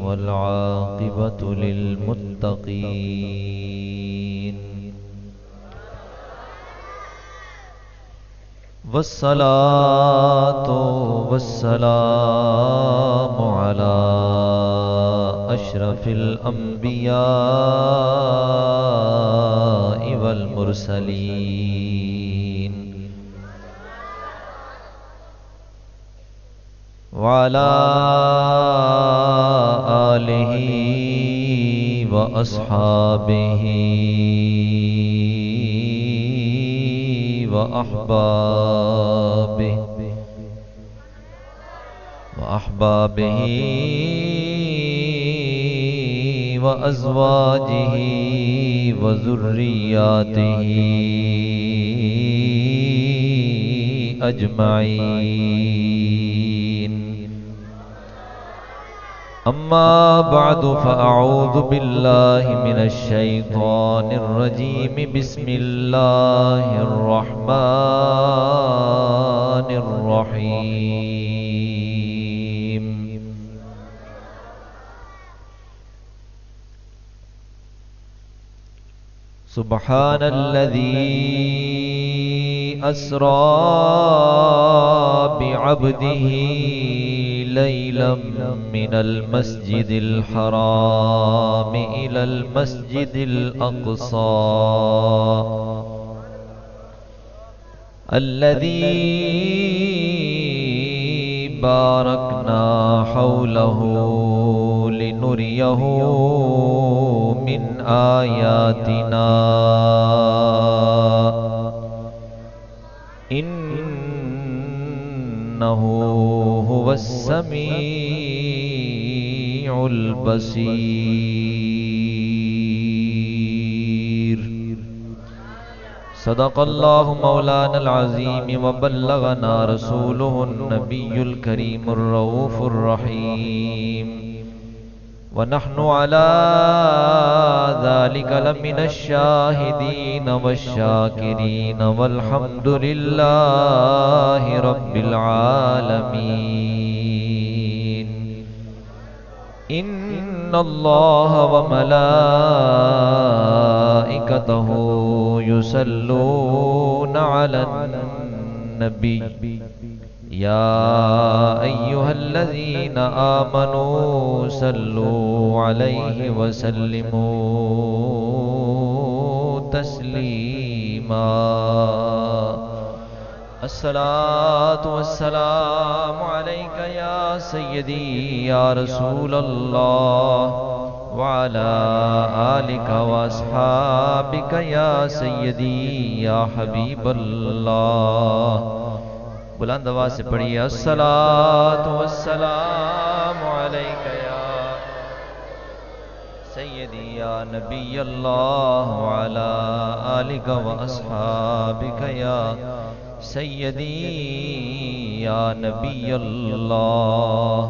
वल्आक़िबतु लिल्मुत्तक़ीन वस्सलातु वस्सलामु अला अशरफिल अंबियाइ वल मुरसलीन वअला आलिहि व अस्हाबिहि व अहबाबिहि व अज़वाजिहि व ज़ुर्रिय्यातिहि अजमईन। अम्मा बअदु फ़अऊज़ु बिल्लाहि मिनश शैतानिर रजीम। बिस्मिल्लाहिर रहमानिर रहीम। सुब्हानल्लज़ी अस्रा बिअब्दिही लैलन मिनल मस्जिदिल हराम इलल मस्जिदिल अक़सा अल्लज़ी बारकना हौलहु लिनुरियहु मिन आयातिना इन्नहु हुवस्समीउल बसीर। सदक़ल्लाहु मौलानल अज़ीम व बल्लगना रसूलुहुन नबियुल करीमुर रऊफ़ुर रहीम व नहनु अला ज़ालिका लमिनश शाहिदीन वश्शाकिरीन वल्हम्दुलिल्लाहि रब्बिल आलमीन। इन्नल्लाह व मलाइकतहु युसल्लूना अलन नबी या अय्युहल्लज़ीना आमनू सल्लू अलैहि वसल्लिमू तस्लीमा। अस्सलातु वस्सलामु अलैका या सय्यदी या रसूलल्लाह व अला आलिका व अस्हाबिका या सय्यदी या हबीबल्लाह। बुलंद आवाज़ से पढ़िए अस्सलातु वस्सलामु अलैका या सय्यदी या नबी अल्लाह व अला आलिका व अस्हाबिका या सय्यदी या नबी अल्लाह।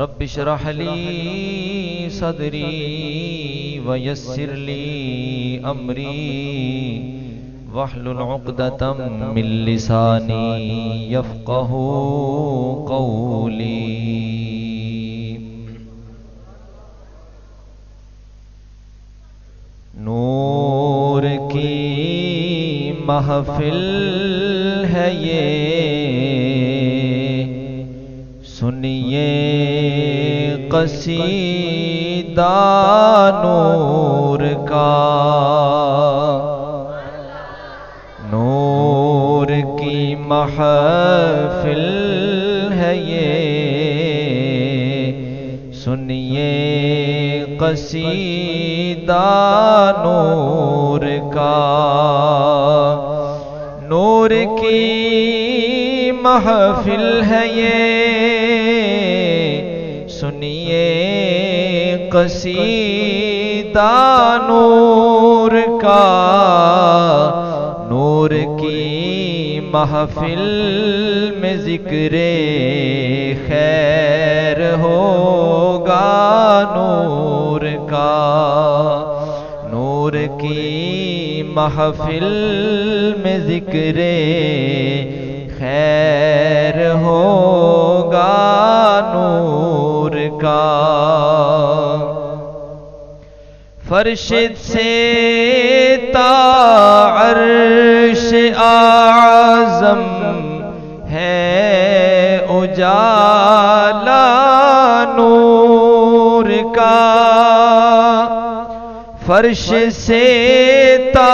रब्बि इश्रह ली सदरी व यस्सिर ली अमरी वहलुल उक़दतम मिन लिसानी यफ़क़हू क़ौली। नूर की महफ़िल है ये सुनिए क़सीदा नूर का। नूर की महफ़िल है ये सुनिए क़सीदा नूर का। नूर की महफ़िल है ये सुनिए क़सीदा नूर का। नूर की महफ़िल में ज़िक्रे खैर होगा नूर का। नूर की महफ़िल में ज़िक्रे खैर होगा नूर फर्श से ता अर्श आज़म है उजाला नूर का। फर्श से ता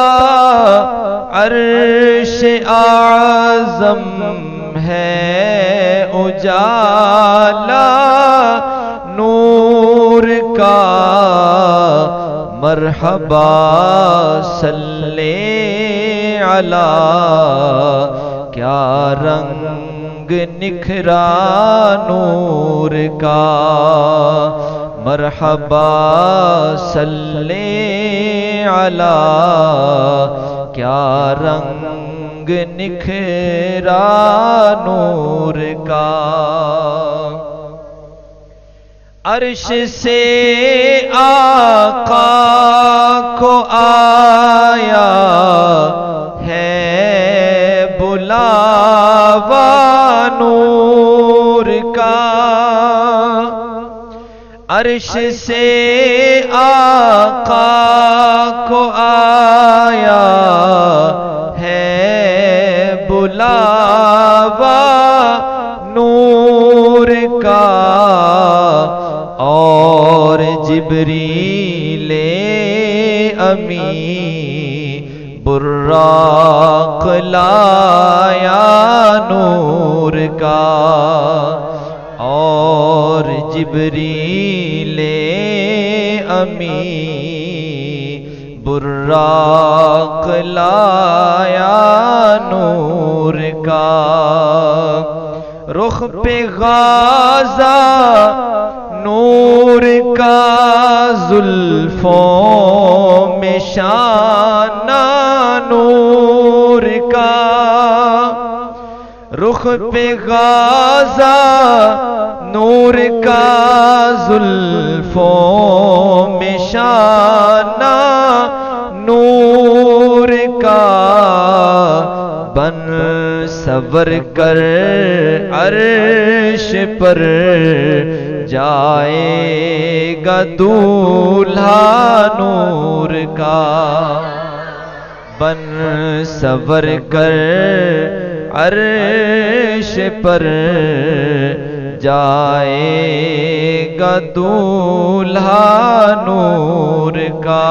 अर्श आज़म है उजाला नूर का। मरहबा सल्ले अला, क्या रंग निखरा नूर का। मरहबा सल्ले अला, क्या रंग निखरा नूर का। अर्श से आका को आया है बुलावा नूर का। अर्श से आका को आया है बुलावा नूर का। और जिब्रीले अमी बुर्राक लाया नूर का। और जिब्रीले अमी बुर्राक लाया नूर का। रुख पे गाज़ा नूर का, जुल्फों में शाना नूर का। रुख पे गाज़ा नूर का, जुल्फों में शाना नूर का। बन सवर कर अर्श पर जाएगा दूल्हा नूर का। बन सवर कर अर्श पर जाएगा दूल्हा नूर का।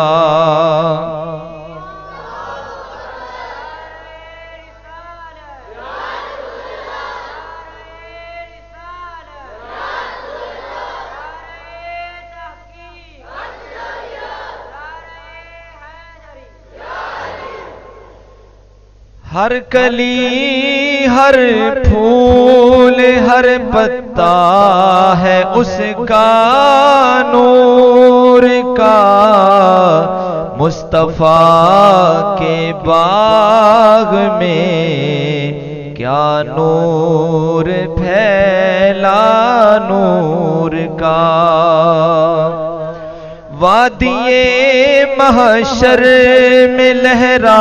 हर कली हर फूल हर पत्ता है उसका नूर का। मुस्तफा के बाग में क्या नूर फैला नूर का। वादिये महशर में लहराएगा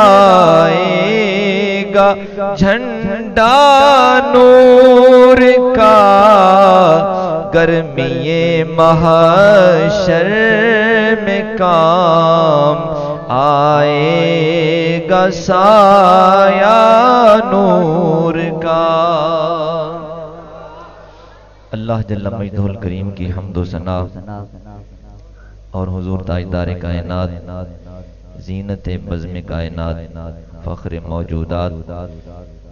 झंडा नूर का। गर्मिये महशर में काम आएगा साया नूर का। अल्लाह जल्ल मजदुल करीम की हम्दो सना और हुजूर ताजदार कायनात, ज़ीनत बज़्म कायनात, फ़ख्र मौजूदात,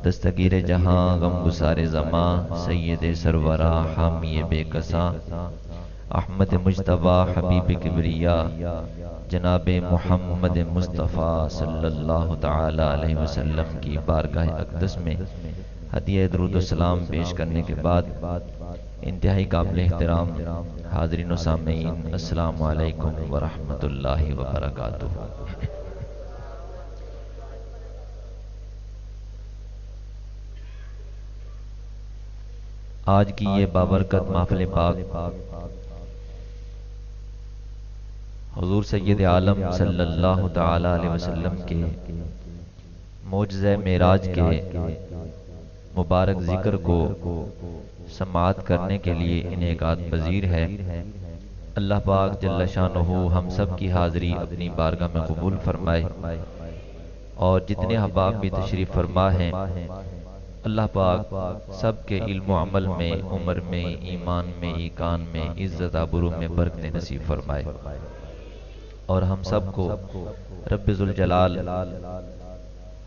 दस्तगीर जहां, गम गुसारे ज़मां, सैयद सरवरा हामी बेकसा, अहमद मुज्तबा हबीब किबरिया, जनाब मोहम्मद मुस्तफ़ा सल्लल्लाहु ताला अलैहि वसल्लम की बारगाह अक़दस में हदिया दुरूद व सलाम पेश करने के बाद इंतहाई काबिल एहतराम हाज़रीन व सामीन, अस्सलामु अलैकुम व रहमतुल्लाहि व बरकातुहू। आज की ये बाबरकत महफ़िल पाक हुज़ूर सय्यद आलम सल्लल्लाहु ताला अलैहि वसल्लम के मौजज़े मेराज के मुबारक ज़िक्र को समाअत करने के लिए इनेकात पजीर है। अल्लाह पाक जल्ल शानुहु हम सब की हाज़री अपनी बारगाह में कबूल फरमाए और जितने अहबाब भी तशरीफ़ फरमा हैं अल्लाह पाक सब के इल्म अमल में, उम्र में, ईमान में, ईकान में, इज़्ज़त आबरू में बरकत नसीब फरमाए और हम सब को रब्बे ज़ुल जलाल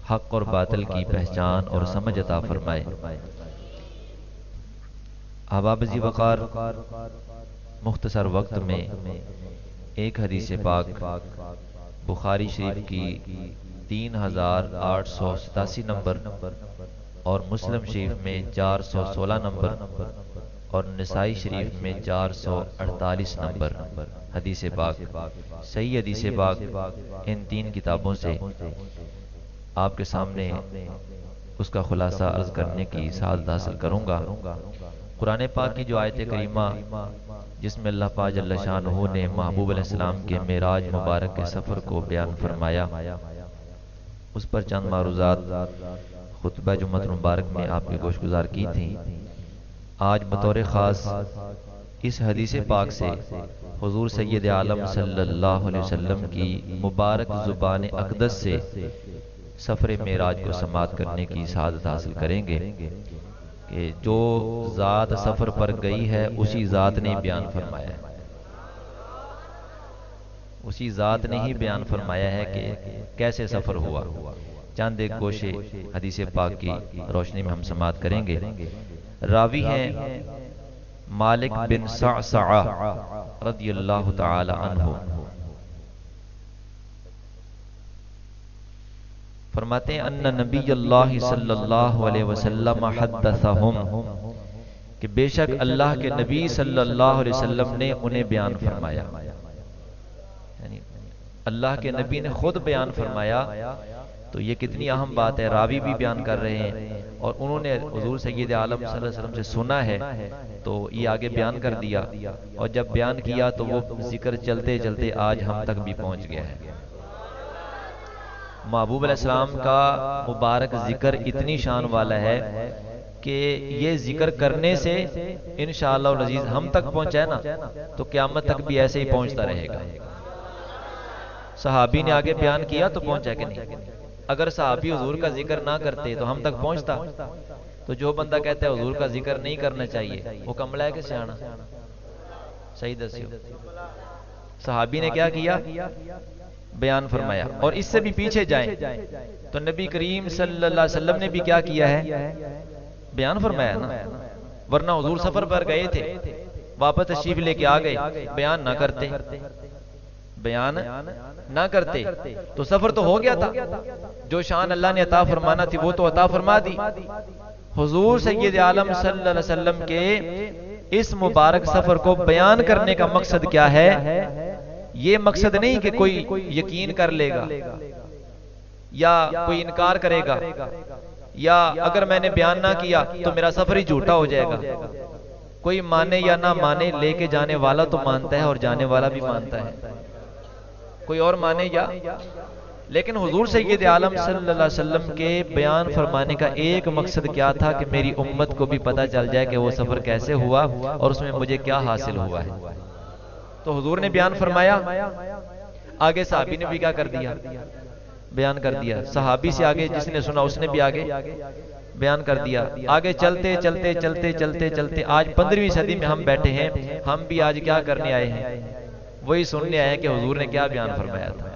हक और बातिल की पहचान और समझ अता फरमाए। अहबाब जी वक़ार, मुख्तसर वक्त में एक हदीस पाक बुखारी शरीफ की 3887 नंबर और मुस्लिम शरीफ में 416 नंबर और निसाई शरीफ में 448 नंबर हदीस पाक, सही हदीस पाक इन तीन किताबों से आपके सामने उसका खुलासा अर्ज करने की सादत हासिल करूंगा। कुरान पाक की जो आयत करीमा जिसमें अल्लाह पाक जल्ल शानुहु ने महबूब अलैहिस्सलाम के मेराज मुबारक के सफ़र को बयान फरमाया, उस पर चंद मारूज़ात खुतबा जुम्मत मुबारक में आपकी गोशगुजार की थी। आज बतौर ख़ास इस हदीस पाक से हुजूर सैयद आलम सल्लल्लाहु अलैहि वसल्लम की मुबारक ज़ुबान अक़दस से सफ़र मेराज को समाअत करने की सादत हासिल करेंगे कि जो ज़ात सफ़र पर गई है उसी ज़ात ने बयान फरमाया है, उसी ज़ात ने ही बयान फरमाया है कि कैसे सफ़र हुआ। चंद एक गोशे हदीस पाक की रोशनी में हम समाअत करेंगे। रावी हैं मालिक बिन सअसअ रदियल्लाहु तआला अन्हु, फरमाते हैं अन्ना नबीयल्लाह सल्लल्लाहु अलैहि वसल्लम हद्दसहुम कि बेशक अल्लाह के नबी सल्लल्लाहु अलैहि वसल्लम ने उन्हें बयान फरमाया, यानी अल्लाह के नबी ने खुद बयान फरमाया। तो ये कितनी अहम बात है, रावी भी बयान कर रहे हैं और उन्होंने हुजूर सय्यद आलम सल्लल्लाहु अलैहि वसल्लम से सुना है तो ये आगे बयान कर दिया और जब बयान किया तो वो जिक्र चलते चलते आज हम तक भी पहुंच गया है। महबूब अलैहिस्सलाम का मुबारक जिक्र इतनी शान वाला है कि ये जिक्र करने से इंशाअल्लाह अज़ीज़ हम तक पहुंचा है ना तो क़यामत तक भी ऐसे ही पहुंचता रहेगा। सहाबी ने आगे बयान किया तो पहुंचा कि नहीं, अगर सहाबी हुजूर का जिक्र ना करते तो हम तक पहुंचता। तो जो बंदा कहता है हुजूर का जिक्र नहीं करना चाहिए वो कमला है कि सियाना? सही दसियो, सहाबी ने क्या किया, बयान फरमाया। और इससे भी पीछे जाएं तो नबी करीम सल्लल्लाहु अलैहि वसल्लम ने भी क्या किया है, बयान फरमाया ना। वरना हुजूर सफर पर गए थे, वापस तशरीफ लेके आ गए, बयान ना करते, बयान ना करते तो सफर तो हो गया था। जो शान अल्लाह ने अता फरमाना थी वो तो अता फरमा दी। हुजूर सय्यद आलम सल्लल्लाहु अलैहि वसल्लम के इस मुबारक सफर को बयान करने का मकसद क्या है? ये मकसद नहीं कि कोई यकीन कर लेगा या कोई इनकार करेगा या अगर मैंने बयान ना किया तो मेरा सफर ही झूठा हो जाएगा। कोई माने या ना माने, लेके जाने वाला तो मानता है और जाने वाला भी मानता है, कोई और माने या। लेकिन हुजूर सय्यद आलम सल्लल्लाहु अलैहि वसल्लम के बयान फरमाने का एक मकसद क्या था कि मेरी उम्मत को भी पता चल जाए कि वो सफर कैसे हुआ और उसमें मुझे क्या हासिल हुआ है। तो हुजूर ने बयान फरमाया, आगे सहाबी ने भी क्या कर दिया, बयान कर दिया। सहाबी से आगे जिसने सुना उसने भी आगे बयान कर दिया। आगे चलते चलते चलते चलते चलते आज 15वीं सदी में हम बैठे हैं। हम भी आज क्या करने आए हैं, वही सुनने आए हैं कि हुजूर ने क्या बयान फरमाया था,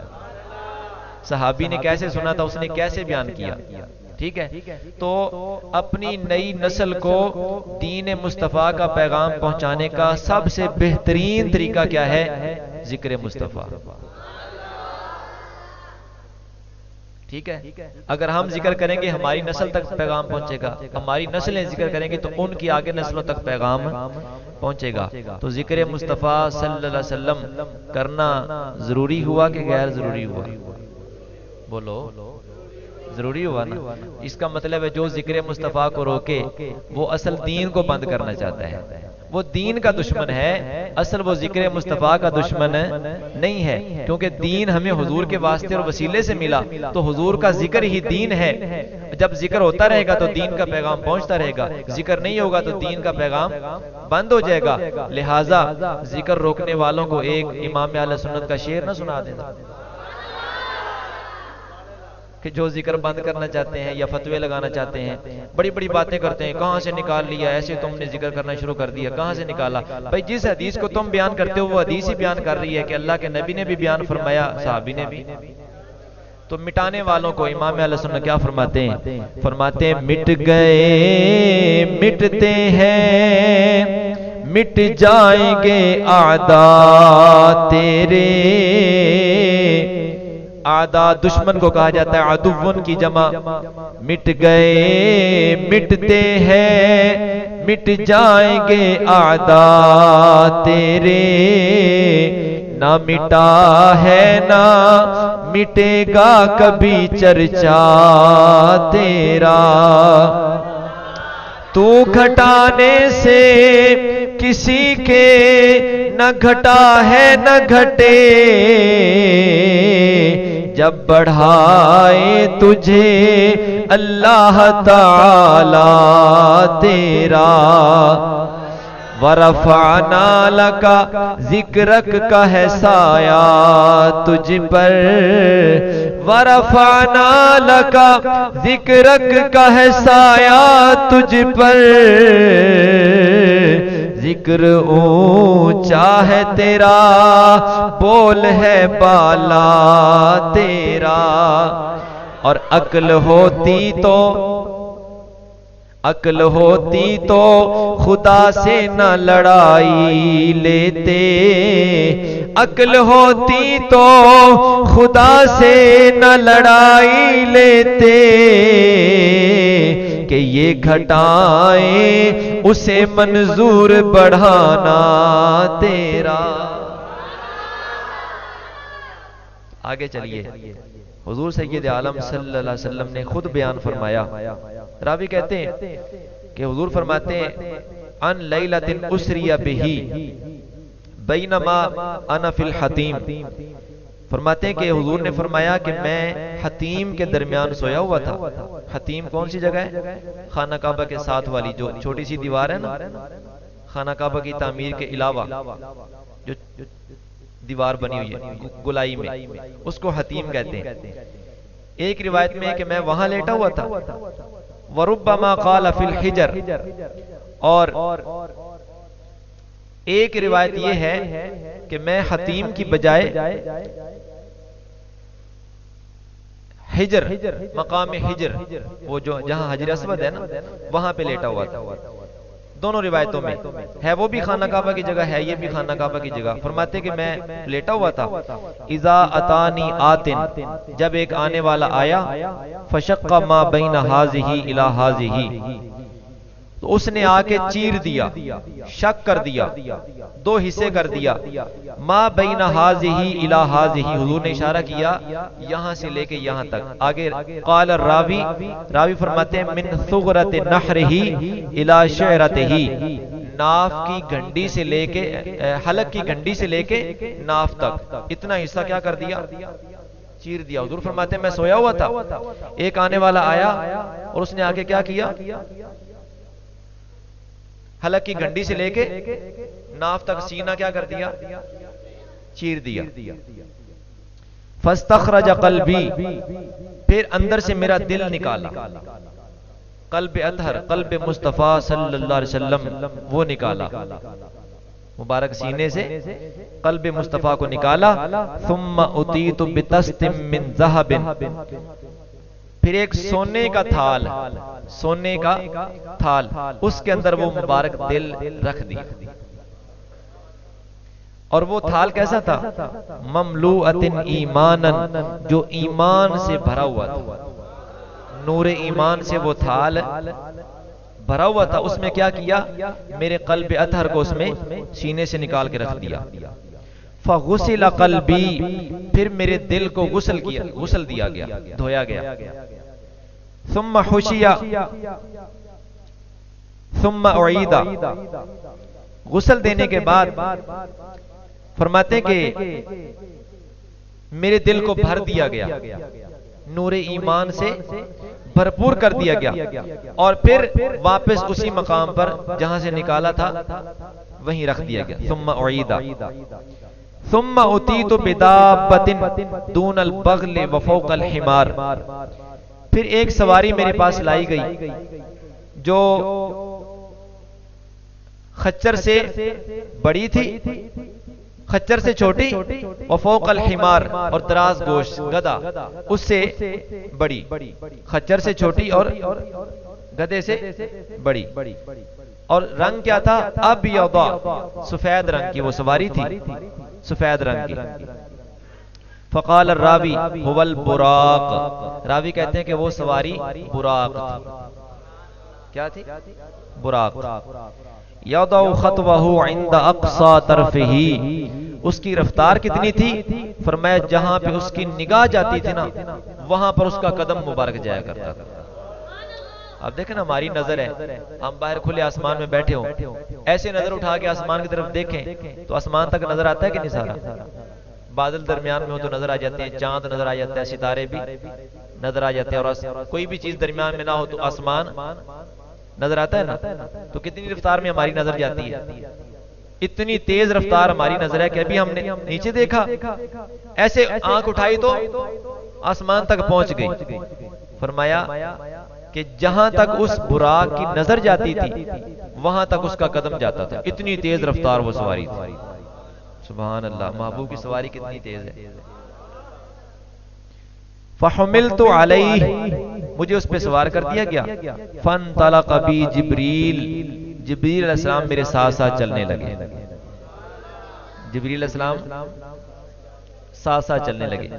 सहाबी ने कैसे सुना था, उसने कैसे बयान किया। ठीक है, तो अपनी नई नस्ल को दीन मुस्तफ़ा का पैगाम पहुंचाने का सबसे बेहतरीन तरीका क्या है, जिक्र मुस्तफ़ा। ठीक है, अगर हम जिक्र करेंगे हमारी नस्ल तक पैगाम पहुंचेगा, हमारी नस्लें जिक्र करेंगी तो उनकी आगे नस्लों तक पैगाम पहुंचेगा। तो जिक्र मुस्तफ़ा सल्लल्लाहु अलैहि वसल्लम करना जरूरी हुआ कि गैर जरूरी हुआ? बोलो, जरूरी हुआ ना। इसका मतलब है जो जिक्र मुस्तफ़ा को रोके वो असल दीन को बंद करना चाहता है, वो दीन का दुश्मन है, असल वो जिक्र मुस्तफ़ा का दुश्मन नहीं है, क्योंकि दीन हमें हुजूर के वास्ते और वसीले से मिला, तो हुजूर का जिक्र ही दीन है। जब जिक्र होता रहेगा तो दीन का पैगाम पहुंचता रहेगा, जिक्र नहीं होगा तो दीन का पैगाम बंद हो जाएगा। लिहाजा जिक्र रोकने वालों को एक इमाम अहले सुन्नत का शेर ना सुना देना कि जो जिक्र बंद करना चाहते हैं या फतवे लगाना चाहते हैं, बड़ी बड़ी बातें करते हैं, कहां से निकाल लिया, ऐसे तुमने जिक्र करना शुरू कर दिया, कहां से निकाला? भाई जिस हदीस को तुम बयान करते हो वो हदीस ही बयान कर रही है कि अल्लाह के नबी ने भी बयान फरमाया, सहाबी ने भी। तो मिटाने वालों को इमाम अहले सुन्नत क्या फरमाते हैं? फरमाते हैं मिट गए मिटते हैं, मिट जाएंगे आदा तेरे। आदा दुश्मन को कहा जाता है, अदुव्वन की जमा। मिट गए मिटते हैं, मिट जाएंगे आदा तेरे। ना मिटा है ना मिटेगा कभी चर्चा तेरा। तू घटाने से किसी के न घटा है न घटे, जब बढ़ाए तुझे अल्लाह ताला तेरा। वरफ़अना लका ज़िक्रक का है साया तुझ पर, वरफ़अना लका ज़िक्रक का है साया तुझ पर। जिक्र ऊंचा है तेरा, बोल है बाला तेरा। और अक्ल होती तो खुदा से न लड़ाई लेते। अक्ल होती तो खुदा से न लड़ाई लेते, कि ये घटाएं उसे मंजूर बढ़ाना तेरा। आगे चलिए, हुजूर सैयद आलम सल्लल्लाहु अलैहि वसल्लम ने खुद बयान फरमाया। रावी कहते हैं कि हुजूर फरमाते हैं, अन लैलतिन उसरिया बिही बैनमा अना फिल हतीम। फरमाते हैं कि हुजूर ने फरमाया कि मैं हतीम के दरमियान सोया हुआ था। हतीम कौन सी जगह है? खाना काबा के साथ वाली जो छोटी सी दीवार है ना, खाना काबा की तामीर के अलावा जो दीवार बनी हुई है गुलाई में, उसको हतीम कहते हैं। एक रिवायत में है कि मैं वहां लेटा हुआ था। वरुब्बमा क़ाल फिल हिजर, और एक रिवायत यह है कि मैं हतीम की बजाय हिजर, मकाम हिजर, वो जो जहां हजर अस्वद है ना, वहां पे लेटा हुआ था। दोनों रिवायतों में है, वो भी खाना काबा की जगह है, ये भी खाना काबा की जगह। फरमाते कि मैं लेटा हुआ था। इज़ा अतानी आतिन, जब एक आने वाला आया, फशक्का मा बैन हाज़िही इला हाज़िही, तो उसने आके चीर दिया, शक कर दिया, दो हिस्से कर दिया। मा बैन हाज़िही इला हाज़िही, हुजूर ने इशारा किया यहां से लेके यहां तक। आगे क़ाल रावी फरमाते हैं, मिन सुग़रति नहरिही इला शअरतिही, नाफ की घंटी से लेके, हलक की घंटी से लेके नाफ तक, इतना हिस्सा क्या कर दिया? चीर दिया। हुजूर फरमाते हैं मैं सोया हुआ था, एक आने वाला आया और उसने आके क्या किया? हलक की घंटी से लेके नाफ तक सीना क्या कर दिया? चीर दिया। फस्तखरज क़ल्बी, फिर अंदर से मेरा दिल निकाला। क़ल्ब अतहर, क़ल्ब मुस्तफ़ा सल्लल्लाहु अलैहि वसल्लम, वो निकाला मुबारक सीने से, क़ल्ब मुस्तफ़ा को निकाला। सुम्मा उतीतु बितस्तिम मिन ज़हबिन, फिर एक सोने का थाल, सोने का थाल, उसके अंदर वो मुबारक दिल रख दिया। और वो थाल कैसा था? ममलूअतिन ईमानन, जो ईमान से भरा हुआ था, नूर ईमान से वो थाल भरा हुआ था। उसमें क्या किया? मेरे क़ल्ब अतहर को उसमें सीने से निकाल के रख दिया। फगुसिल क़ल्बी, फिर मेरे दिल को गुसल दिया गया, धोया गया। सुम्मा हुशिया सुम्मा उईदा, गुस्ल देने के बाद फरमाते कि मेरे दिल को भर दिया गया, नूरे ईमान से भरपूर कर दिया गया, और फिर वापस उसी मकाम पर जहां से निकाला था वहीं रख दिया गया। सुम्मा उईदा सुम्मा उतीतु बिदाब्बतिन दूनल बगल व फौकल हिमार, फिर एक सवारी मेरे पास लाई गई जो खच्चर से बड़ी थी, खच्चर से छोटी, और फौकल हिमार, और दराज गोश गधा उससे बड़ी, खच्चर से छोटी और गधे से बड़ी। और रंग क्या था? अब यदा, सफेद रंग की वो सवारी थी, सफेद रंग की। फकाल रावी हुवल बुराक, रावी कहते हैं कि वो सवारी बुराक थी। क्या थी? बुराक। यदउ खतवहु इंद अक्सा तरफही, उसकी रफ्तार कितनी थी? फरमाया जहां पे उसकी निगाह जाती थी ना, वहां पर उसका कदम मुबारक जाया करता था। अब देखें ना, हमारी नजर है, हम बाहर खुले आसमान में बैठे हो, ऐसे नजर उठा के आसमान की तरफ देखें तो आसमान तक नजर आता है कि नहीं? सारा बादल दरमियान में हो तो नजर आ जाते हैं, चांद नजर आ जाता है, सितारे भी नजर आ जाते हैं, और कोई भी चीज दरमियान में ना हो तो आसमान नजर आता है ना। तो कितनी रफ्तार में हमारी नजर जाती है? इतनी तेज रफ्तार हमारी नजर है कि अभी हमने नीचे देखा, ऐसे आंख उठाई तो आसमान तक पहुंच गई। फरमाया कि जहां तक उस बुराक की नजर जाती थी वहां तक उसका कदम जाता था, इतनी तेज रफ्तार वो सवारी थी। सुभान अल्लाह, महबूब की सवारी कितनी तेज है। फहमिलतु अलैहि, मुझे उस पे सवार कर दिया गया। फनतलक बी जिब्रील, जिब्रील अलैहिस्सलाम मेरे साथ साथ चलने लगे। जिब्रील अलैहिस्सलाम साथ साथ चलने लगे,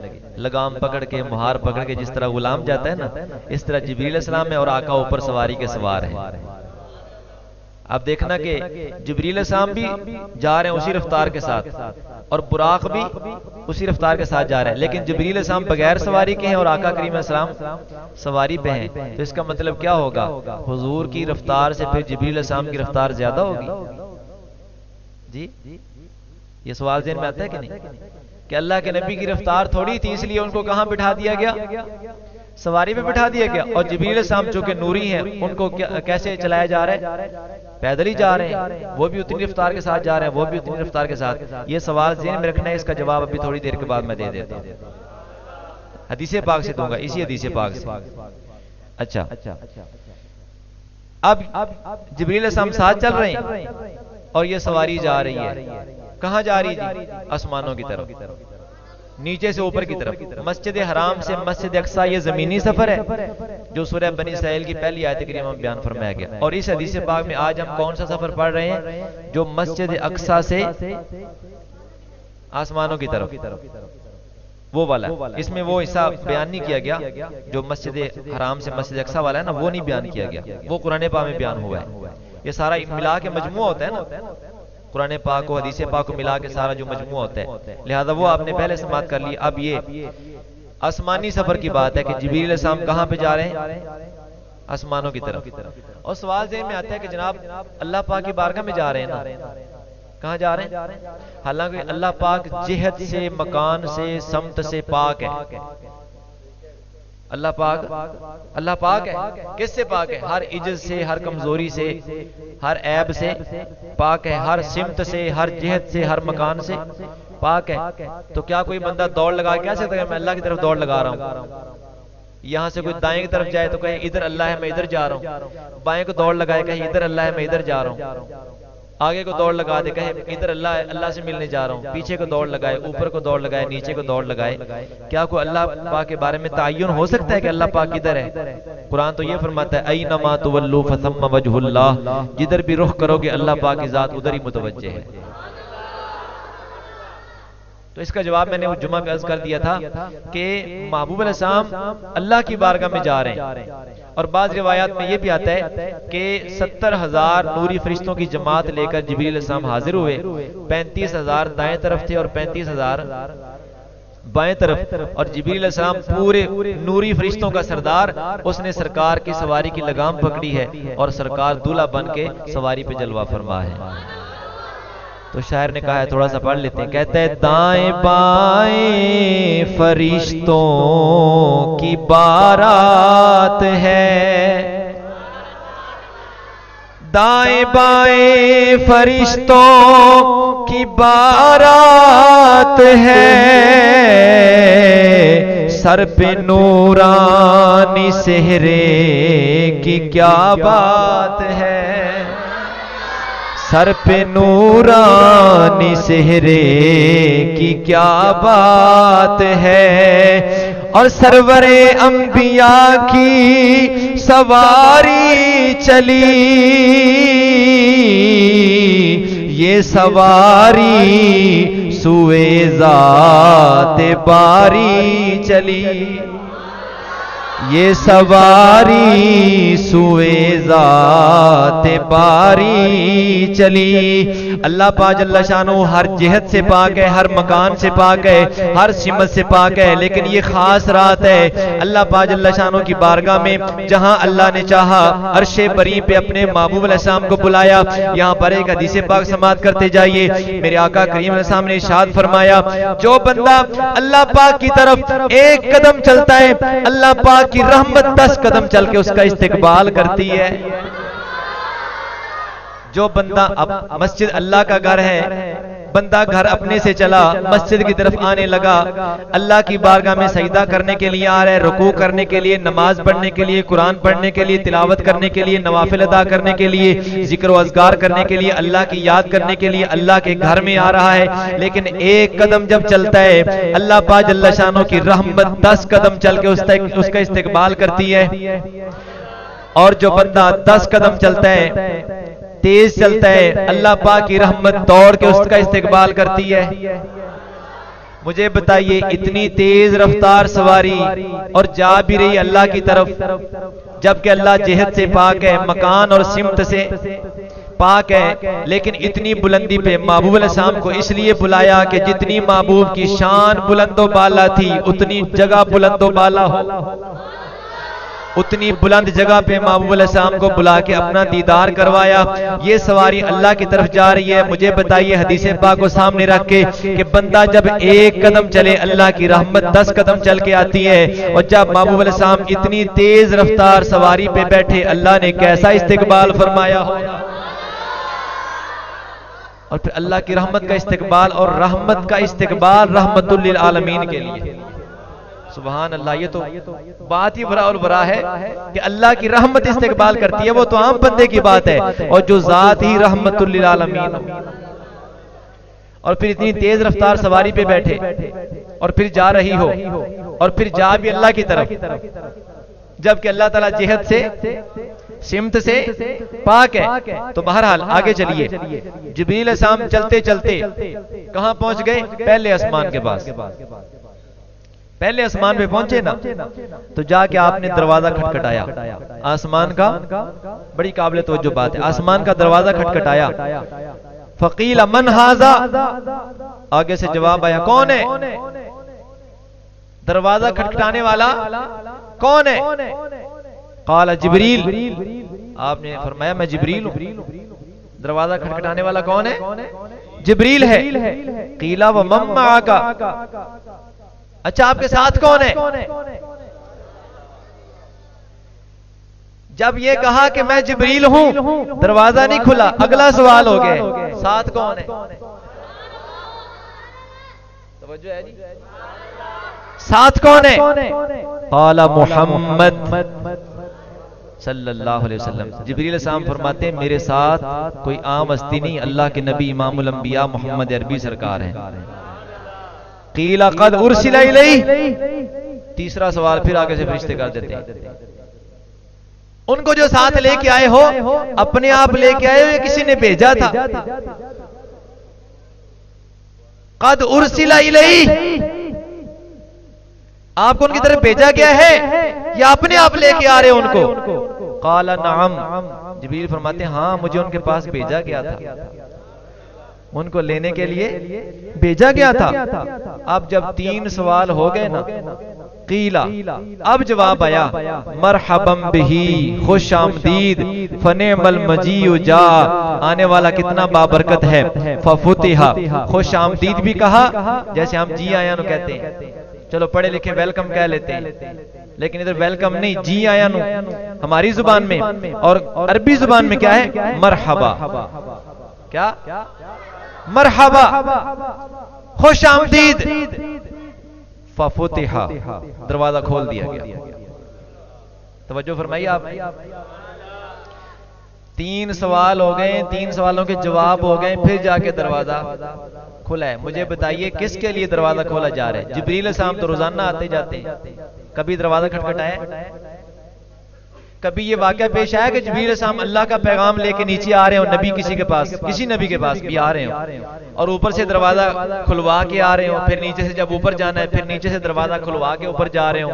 लगाम पकड़ के, मुहार पकड़ के, जिस तरह गुलाम जाता है ना, इस तरह जिब्रील अलैहिस्सलाम है और आका ऊपर सवारी के सवार है। अब देखना कि जिब्रील अलैहिस्सलाम भी जा रहे हैं उसी रफ्तार के साथ, और बुराक भी उसी रफ्तार के साथ जा रहे हैं, लेकिन जिब्रील अलैहिस्सलाम बगैर सवारी के हैं और आका करीम अलैहिस्सलाम सवारी पे हैं। तो इसका मतलब क्या होगा? हुजूर की रफ्तार से फिर जिब्रील अलैहिस्सलाम की रफ्तार ज्यादा होगी। जी, ये सवाल ज़हन में आता है कि नहीं? कि अल्लाह के नबी की रफ्तार थोड़ी थी, इसलिए उनको कहां बिठा दिया गया? सवारी पे बिठा दिया गया। और जिब्रील अलैहिस्सलाम जो कि नूरी हैं, उनको कैसे चलाया जा रहा है? पैदल ही जा रहे हैं, वो भी उतनी रफ्तार के साथ जा रहे हैं, वो भी उतनी रफ्तार के साथ। ये सवाल ज़हन में रखना है, इसका जवाब अभी थोड़ी देर के बाद मैं दे देता हूँ, हदीसे पाक से दूंगा, इसी हदीसे पाक से। अच्छा, अब जिब्रील अलैहिस्सलाम साथ चल रहे हैं और ये सवारी जा रही है। कहां जा रही है? आसमानों की तरफ, नीचे से ऊपर की तरफ। मस्जिद हराम से मस्जिद अक्सा ये जमीनी सफर है जो सूरह बनी इसराइल की पहली आयत करीमा में बयान फरमाया गया। और इस हदीस पाक में आज हम कौन सा सफर पढ़ रहे हैं? जो मस्जिद अक्सा से आसमानों की तरफ, वो वाला। इसमें वो हिस्सा बयान नहीं किया गया जो मस्जिद हराम से मस्जिद अक्सा वाला है ना, वो नहीं बयान किया गया, वो कुरान पाक में बयान हुआ है। ये सारा मिला के मजमुआ होता है ना, कुरान पाक को हदीस पाक को मिला के सारा जो मजमुआ होता है, लिहाजा वो आपने पहले समाप्त कर लिया। अब ये आसमानी सफर की बात है कि जिब्रील अलैहिस्सलाम कहां पे जा रहे हैं? आसमानों की तरफ। और सवाल ज़हन में आता है कि जनाब अल्लाह पाक की बारगाह में जा रहे हैं ना, कहां जा रहे हैं? हालांकि अल्लाह पाक जिहत से, मकान से, समत से पाक है। अल्लाह पाक है। किससे पाक है? हर इज्जत से, हर कमजोरी से, हर ऐब से पाक है, हर सिमत से, हर जिहत से, हर मकान से पाक है। तो क्या कोई बंदा दौड़ लगा कह सकता है मैं अल्लाह की तरफ दौड़ लगा रहा हूं? यहां से कोई दाएं की तरफ जाए तो कहे इधर अल्लाह है मैं इधर जा रहा हूं, बाएं को दौड़ लगाए कहे इधर अल्लाह है मैं इधर जा रहा हूं, आगे को दौड़ लगा दे कहे इधर अल्लाह है अल्लाह से मिलने जा रहा हूं, पीछे को दौड़ लगाए, ऊपर को दौड़ लगाए, नीचे को दौड़ लगाए। क्या कोई अल्लाह पाक के बारे में ताय्युन हो सकता है कि अल्लाह पाक किधर है? कुरान तो ये फरमाता है अयनमा तुवल्लू फथम्मा वजहुल्लाह, जिधर भी रुख करोगे अल्लाह पाक की जात उधर ही मुतवज्जे है। तो इसका जवाब मैंने उस जुमा पे अर्ज कर दिया था कि महबूब अलैहिस्सलाम अल्लाह की बारगाह में जा रहे हैं। और बाज़ रिवायात में यह भी आता है कि 70,000 नूरी फरिश्तों की जमात लेकर जिब्रील अलैहिस्सलाम हाजिर हुए। 35,000 दाएं तरफ थे और 35,000 बाएं तरफ। और जिब्रील अलैहिस्सलाम पूरे नूरी फरिश्तों का सरदार, उसने सरकार की सवारी की लगाम पकड़ी है और सरकार दूल्हा बन के सवारी पे जलवा फरमा है। तो शायर ने कहा है, थोड़ा सा पढ़ लेते हैं। कहते हैं, दाएं बाएं फरिश्तों की बारात है, दाएं बाएं फरिश्तों की बारात है, सर पे नूरानी सेहरे की क्या बात है, सर पे नूरानी सेहरे की क्या बात है, और सरवरे अंबिया की सवारी चली, ये सवारी सुए ज़ाते बारी चली, ये सवारी सुए ज़ाते बारी चली। अल्लाह पाक जल्ला शानो हर जिहत से पाक है, हर मकान से पाक है, हर सिमत से पाक है, लेकिन ये खास रात है अल्लाह पाक जल्ला शानो की बारगाह में, जहां अल्लाह ने चाहा अर्शे बरी पे अपने महबूब अलैहिस्सलाम को बुलाया। यहाँ पर एक हदीस पाक समाअत करते जाइए। मेरे आका करीम अलैहिस्सलाम ने इरशाद फरमाया, जो बंदा अल्लाह पाक की तरफ एक कदम चलता है, अल्लाह पाक की रहमत 10 कदम चल के उसका इस्तिकबाल करती है। जो बंदा, अब मस्जिद अल्लाह का घर है, बंदा घर अपने से चला, मस्जिद की तरफ आने लगा, अल्लाह की बारगाह में सजदा करने के लिए आ रहा है, रुकू करने के लिए, नमाज पढ़ने के लिए, कुरान पढ़ने के लिए, तिलावत करने के लिए, नवाफिल अदा करने के लिए, जिक्र व अज़कार करने के लिए, अल्लाह की याद करने के लिए अल्लाह के घर में आ रहा है। लेकिन एक कदम जब चलता है, अल्लाह पाक जल्ला शानो की रहमत 10 कदम चल के उसका इस्तिकबाल करती है। और जो बंदा 10 कदम चलता है, तेज चलता है, अल्लाह पाक की रहमत दौड़ के उसका इस्तिकबाल करती है। मुझे बताइए, इतनी तेज रफ्तार सवारी और जा भी रही अल्लाह की तरफ, जबकि अल्लाह जिहत से पाक है, मकान और सिमत से पाक है, लेकिन इतनी बुलंदी पे महबूब अलैहिस्सलाम को इसलिए बुलाया कि जितनी महबूब की शान बुलंदो बाला थी, उतनी जगह बुलंदो बाला हो, उतनी बुलंद जगह पे महबूब अलैहिस्सलाम को बुला के अपना दीदार करवाया। ये सवारी अल्लाह की तरफ जा रही है। मुझे बताइए, हदीस पाक को सामने रख के, कि बंदा जब एक कदम चले, अल्लाह की रहमत 10 कदम चल के आती है। और जब महबूब अलैहिस्सलाम इतनी तेज रफ्तार सवारी पे बैठे, अल्लाह ने कैसा इस्तिकबाल फरमाया हो। और फिर अल्लाह की रहमत का इस्तिकबाल, और रहमत का इस्तिकबाल रहमतुल लिल आलमीन के लिए। सुभान अल्लाह, ये तो बात ही बड़ा और बड़ा है कि अल्लाह की रहमत इस्तिकबाल करती है, वो तो आम बंदे की बात है, और जो जात ही रहमतुल लिल आलमीन। और फिर इतनी तेज रफ्तार सवारी पे बैठे और फिर जा रही हो, और फिर जा भी अल्लाह की तरफ, जबकि अल्लाह ताला जिहत से, सिमत से पाक है। तो बहरहाल आगे चलिए। जिब्रील अलैहिस्सलाम चलते चलते कहां पहुंच गए? पहले आसमान के पास। पहले आसमान पे पहुंचे ना, तो जाके आपने दरवाजा खटखटाया आसमान का। बड़ी काबिल तवज्जो बात है, आसमान का दरवाजा खटखटाया। फकील मन हाजा, आगे से जवाब आया, कौन है? दरवाजा खटखटाने वाला कौन है? काला जिब्रील, आपने फरमाया मैं जिब्रील हूं। दरवाजा खटखटाने वाला कौन है? जिब्रील है। कीला व मम्मा आका, अच्छा आपके साथ कौन है? जब ये कहा कि मैं जिब्रील हूं, दरवाजा नहीं खुला, अगला सवाल हो गया, साथ कौन है? तवज्जो है जी, साथ कौन है? काला मुहम्मद सल्लल्लाहु अलैहि वसल्लम। जिब्रील अलैहिस्सलाम फरमाते हैं, मेरे साथ कोई आम हस्ती नहीं, अल्लाह के नबी इमामुल अंबिया मोहम्मद अरबी सरकार हैं। कीला कद उर्सिला इलैहि, तीसरा सवाल फिर आगे से फरिश्ते कर देते हैं, उनको जो साथ लेके आए हो, अपने आप लेके आए हो या किसी ने भेजा था? कद उर्सिला इलैहि, आपको उनकी तरफ भेजा गया है या अपने आप लेके आ रहे हो उनको? काला नाम, जिब्रील फरमाते हैं हाँ, मुझे उनके पास भेजा गया था, उनको लेने के लिए भेजा गया था। अब जब 3 सवाल हो गए ना, कीला, अब जवाब आया, मरहबम बिही, खुश आमदीद, फनेमल मजीउ जा, आने वाला कितना बाबरकत है, फफुतिहा, खुश आमदीद भी कहा, जैसे हम जी आया नु कहते हैं, चलो पढ़े लिखे वेलकम कह लेते हैं, लेकिन इधर वेलकम नहीं, जी आया नु हमारी जुबान में, और अरबी जुबान में क्या है, मरहबा, क्या मरहबा, खुश आमदीद, फफुतिहा, दरवाजा खोल दिया गया। तवज्जो फरमाइए आप। 3 सवाल हो गए, 3 सवालों के जवाब हो गए, फिर जाके दरवाजा खुला है। मुझे बताइए किसके लिए दरवाजा खोला जा रहा है? जिब्रील अलैहिस्सलाम तो रोजाना आते जाते हैं, कभी दरवाजा खटखटाया? कभी ये वाकया पेश आया कि जिब्रील अलैहिस्सलाम अल्लाह का पैगाम लेके नीचे आ रहे हो, नबी किसी के पास, किसी नबी के पास भी आ रहे हो, और ऊपर से दरवाजा खुलवा के आ रहे हो, फिर नीचे से जब ऊपर जाना है फिर नीचे से दरवाजा खुलवा के ऊपर जा रहे हो?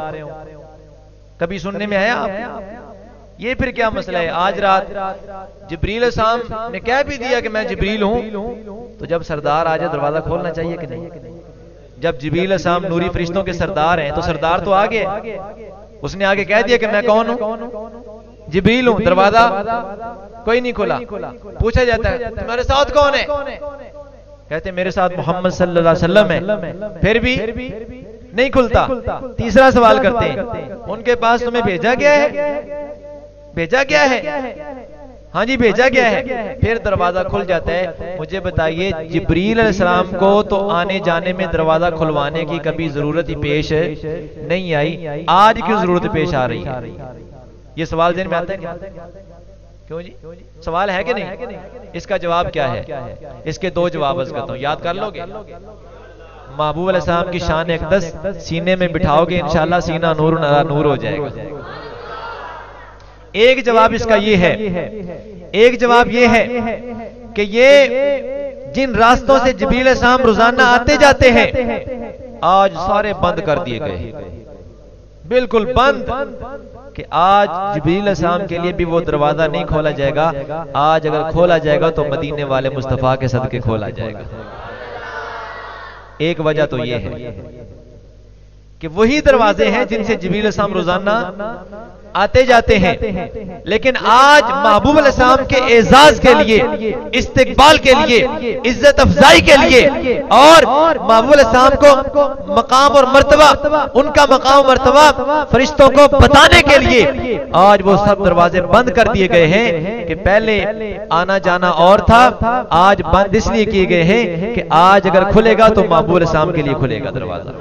कभी सुनने में आया आप? ये फिर क्या मसला है? आज रात जिब्रील अलैहिस्सलाम ने कह भी दिया कि मैं जिब्रील हूं, तो जब सरदार आ जाए दरवाजा खोलना चाहिए कि नहीं? जब जिब्रील अलैहिस्सलाम नूरी फरिश्तों के सरदार हैं, तो सरदार तो आ गए, उसने आगे कह दिया कि मैं कौन हूं, जिब्रील हूं, दरवाजा कोई नहीं खोला। पूछा जाता है तुम्हारे साथ कौन है? कहते मेरे साथ मोहम्मद सल्लल्लाहु अलैहि वसल्लम है, फिर भी नहीं खुलता। तीसरा सवाल करते हैं, उनके पास तुम्हें भेजा गया है? भेजा गया है? हाँ जी भेजा गया है। फिर दरवाजा खुल जाता है। मुझे बताइए जिब्रील अलैहिस्सलाम को तो आने जाने में दरवाजा खुलवाने की कभी जरूरत ही पेश नहीं आई, आज क्यों जरूरत पेश आ रही है? ये सवाल ज़हन में आता है क्या? क्यों जी? सवाल है कि नहीं? इसका जवाब क्या है? इसके 2 जवाब अर्ज करता हूं, याद कर लोगे? महबूब अलैहिस्सलाम की शान अक़दस सीने में बिठाओगे, इंशाअल्लाह सीना नूर अला नूर हो जाएगा। एक जवाब इसका ये है, एक जवाब ये है कि ये जिन रास्तों से जिब्रील अलैहिस्सलाम रोजाना आते जाते हैं, आज सारे बंद कर दिए गए, बिल्कुल बंद, कि आज जिब्रील अलैहिस्सलाम के लिए भी वो दरवाजा नहीं खोला जाएगा। आज अगर खोला जाएगा तो मदीने वाले मुस्तफा के सदके खोला जाएगा। एक वजह तो ये है कि वही दरवाजे हैं जिनसे जिब्रील अलैहिस्सलाम रोजाना आते जाते हैं, लेकिन आज महबूब अलैहिस्सलाम के एजाज के लिए, इस्तिकबाल के लिए, इज्जत अफजाई के लिए, और महबूब अलैहिस्सलाम को मकाम और मर्तबा, उनका मकाम मर्तबा फरिश्तों को बताने के लिए आज वो सब दरवाजे बंद कर दिए गए हैं। कि पहले आना जाना और था, आज बंद इसलिए किए गए हैं कि आज अगर खुलेगा तो महबूब अलैहिस्सलाम के लिए खुलेगा दरवाजा।